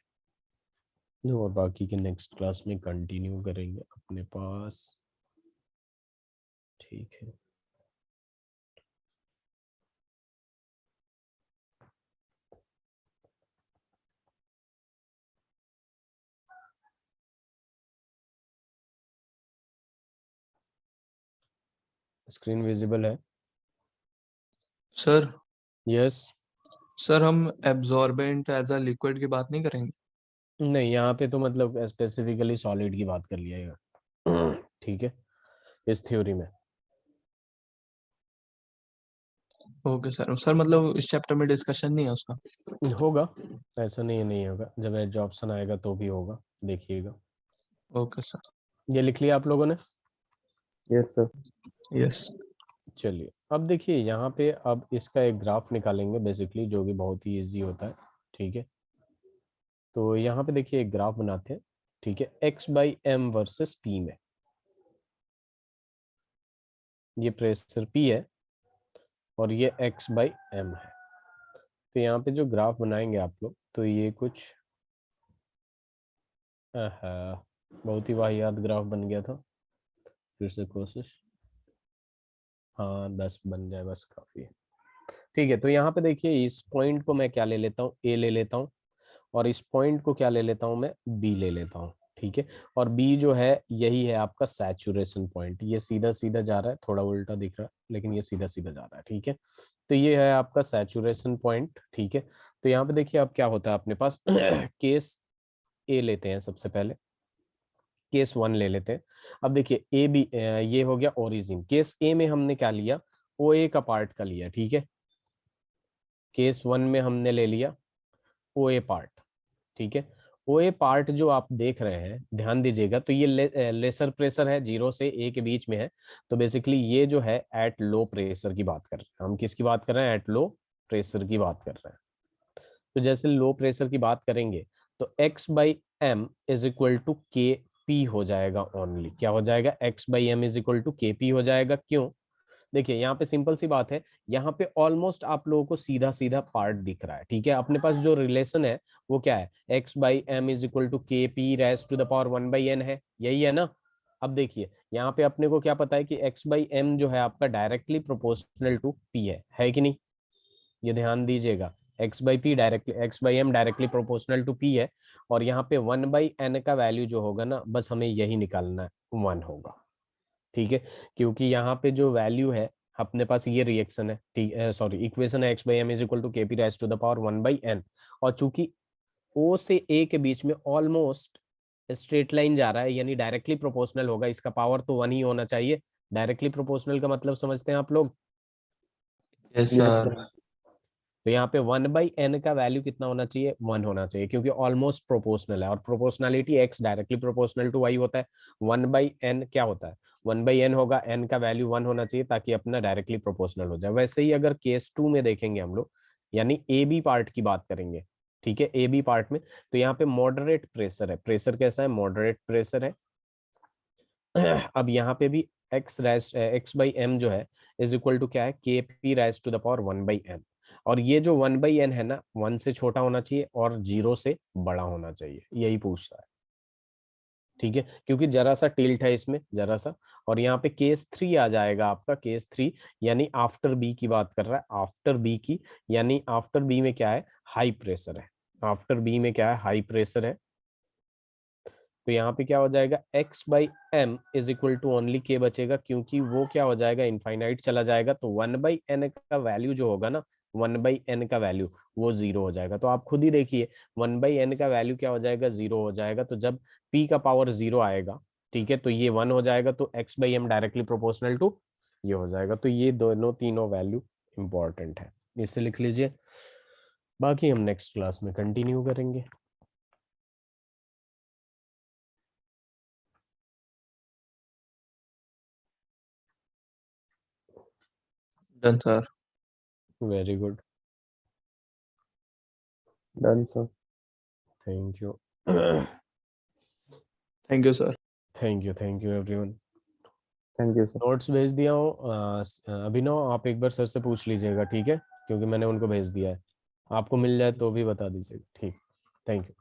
और बाकी के नेक्स्ट क्लास में कंटिन्यू करेंगे अपने पास। ठीक है, स्क्रीन विजिबल है? Sir yes. सर हम एब्जॉर्बेंट एज अ लिक्विड की बात नहीं करेंगे? नहीं, यहाँ पे तो मतलब स्पेसिफिकली सॉलिड की बात कर लिया यार। ठीक है, इस थ्योरी में। ओके सर, सर मतलब इस चैप्टर में डिस्कशन नहीं है उसका? होगा, ऐसा नहीं है नहीं होगा, जब एज ऑप्शन आएगा तो भी होगा, देखिएगा। Okay sir. ये लिख लिया आप लोगों ने? Yes sir. यस। चलिए, अब देखिए यहाँ पे अब इसका एक ग्राफ निकालेंगे बेसिकली, जो कि बहुत ही इजी होता है। ठीक है, तो यहाँ पे देखिए एक ग्राफ बनाते हैं। ठीक है, x/m वर्सेस p में, ये प्रेशर p है और ये x/m है। तो यहाँ पे जो ग्राफ बनाएंगे आप लोग, तो ये कुछ बहुत ही वाहियात ग्राफ बन गया था। फिर से कोशिश, हाँ 10 बन जाए बस काफी है। ठीक है, तो यहाँ पे देखिए इस पॉइंट को मैं क्या ले लेता हूँ, ए ले लेता हूँ, और इस पॉइंट को क्या ले लेता हूँ मैं, बी ले लेता हूँ। ठीक है, और बी जो है यही है आपका सैचुरेशन पॉइंट, ये सीधा सीधा जा रहा है, थोड़ा उल्टा दिख रहा है लेकिन ये सीधा सीधा जा रहा है। ठीक है, तो ये है आपका सैचुरेशन पॉइंट। ठीक है, तो यहाँ पे देखिए अब क्या होता है अपने पास, केस ए लेते हैं सबसे पहले, केस 1 ले लेते हैं। अब देखिए ए बी, ये हो गया ओरिजिन। केस ए में हमने क्या लिया, ओ ए का पार्ट का लिया। ठीक है, केस 1 में हमने ले लिया ओ ए पार्ट। ठीक है, ओ ए पार्ट जो आप देख रहे हैं, ध्यान दीजिएगा, तो ये लेसर प्रेशर है, 0 से ए के बीच में है। तो बेसिकली ये जो है एट लो प्रेशर की बात कर रहे हैं हम, किसकी बात कर रहे हैं, एट लो प्रेशर की बात कर रहे हैं। तो जैसे लो प्रेशर की बात करेंगे तो x/m is equal to K P हो जाएगा ओनली। क्या हो जाएगा, x/m is equal to K P हो जाएगा। क्यों, देखिए यहाँ पे सिंपल सी बात है, यहाँ पे ऑलमोस्ट आप लोगों को सीधा सीधा पार्ट दिख रहा है। ठीक है, अपने पास जो रिलेशन है वो क्या है, x/m is equal to K P raise to the power 1/n है, यही है ना। अब देखिए यहाँ पे अपने को क्या पता है कि x/m जो है आपका डायरेक्टली प्रोपोर्शनल टू p है कि नहीं, ये ध्यान दीजिएगा, x/p directly, x/m directly proportional to p है। और यहाँ पे 1/n का वैल्यू जो होगा ना, बस हमें यही निकालना है, 1 होगा। ठीक है, क्योंकि यहाँ पे जो वैल्यू है अपने पास ये रिएक्शन है, ठीक है, सॉरी इक्वेशन है, x by M is equal to K P rise to the power 1/n, और चूंकि O से A के बीच में ऑलमोस्ट स्ट्रेट लाइन जा रहा है, यानी डायरेक्टली प्रोपोर्शनल होगा, इसका पावर तो 1 ही होना चाहिए। डायरेक्टली प्रोपोर्शनल का मतलब समझते हैं आप लोग? Yes Yes, sir. sir. तो यहाँ पे 1/n का वैल्यू कितना होना चाहिए? 1 होना चाहिए, क्योंकि ऑलमोस्ट प्रोपोर्शनल है, और proportionality x directly proportional to y होता है। 1/n क्या होता है? 1/n होगा, n का वैल्यू 1 होना चाहिए ताकि अपना डायरेक्टली प्रोपोर्शनल हो जाए। वैसे ही अगर केस 2 में देखेंगे हम लोग, यानी ए बी पार्ट की बात करेंगे, ठीक है, ए बी पार्ट में, तो यहाँ पे मॉडरेट प्रेशर है। प्रेशर कैसा है? मॉडरेट प्रेशर है। अब यहाँ पे भी x बाई एम जो है इज इक्वल टू क्या है? K P rise to the power 1/n, और ये जो 1/n है ना, 1 से छोटा होना चाहिए और 0 से बड़ा होना चाहिए, यही पूछता है, ठीक है, क्योंकि जरा सा टिल्ट है इसमें, जरा सा। और यहाँ पे केस 3 आ जाएगा आपका, केस 3 यानी आफ्टर बी की बात कर रहा है, आफ्टर बी की, यानी आफ्टर बी में क्या है? हाई प्रेशर है। आफ्टर बी में क्या है? हाई प्रेशर है। तो यहाँ पे क्या हो जाएगा? x by M is equal to only k बचेगा, क्योंकि वो क्या हो जाएगा? इनफाइनाइट चला जाएगा, तो 1/n का वैल्यू जो होगा ना, 1/n का वैल्यू वो 0 हो जाएगा। तो आप खुद ही देखिए 1/n का वैल्यू क्या हो जाएगा? 0 हो जाएगा। तो जब p का पावर 0 आएगा, ठीक है, तो ये 1 हो जाएगा, तो x by M directly proportional to ये हो जाएगा। तो ये दोनों तीनों वैल्यू इंपॉर्टेंट है, इसे लिख लीजिए। बाकी हम नेक्स्ट क्लास में कंटिन्यू करेंगे। Done sir. Very good, Done, sir. Thank you. Thank you sir. Thank you everyone. Thank you, sir. Notes भेज दिया हूँ। अभिनव आप एक बार सर से पूछ लीजिएगा, ठीक है, क्योंकि मैंने उनको भेज दिया है। आपको मिल जाए तो भी बता दीजिएगा, ठीक। Thank you.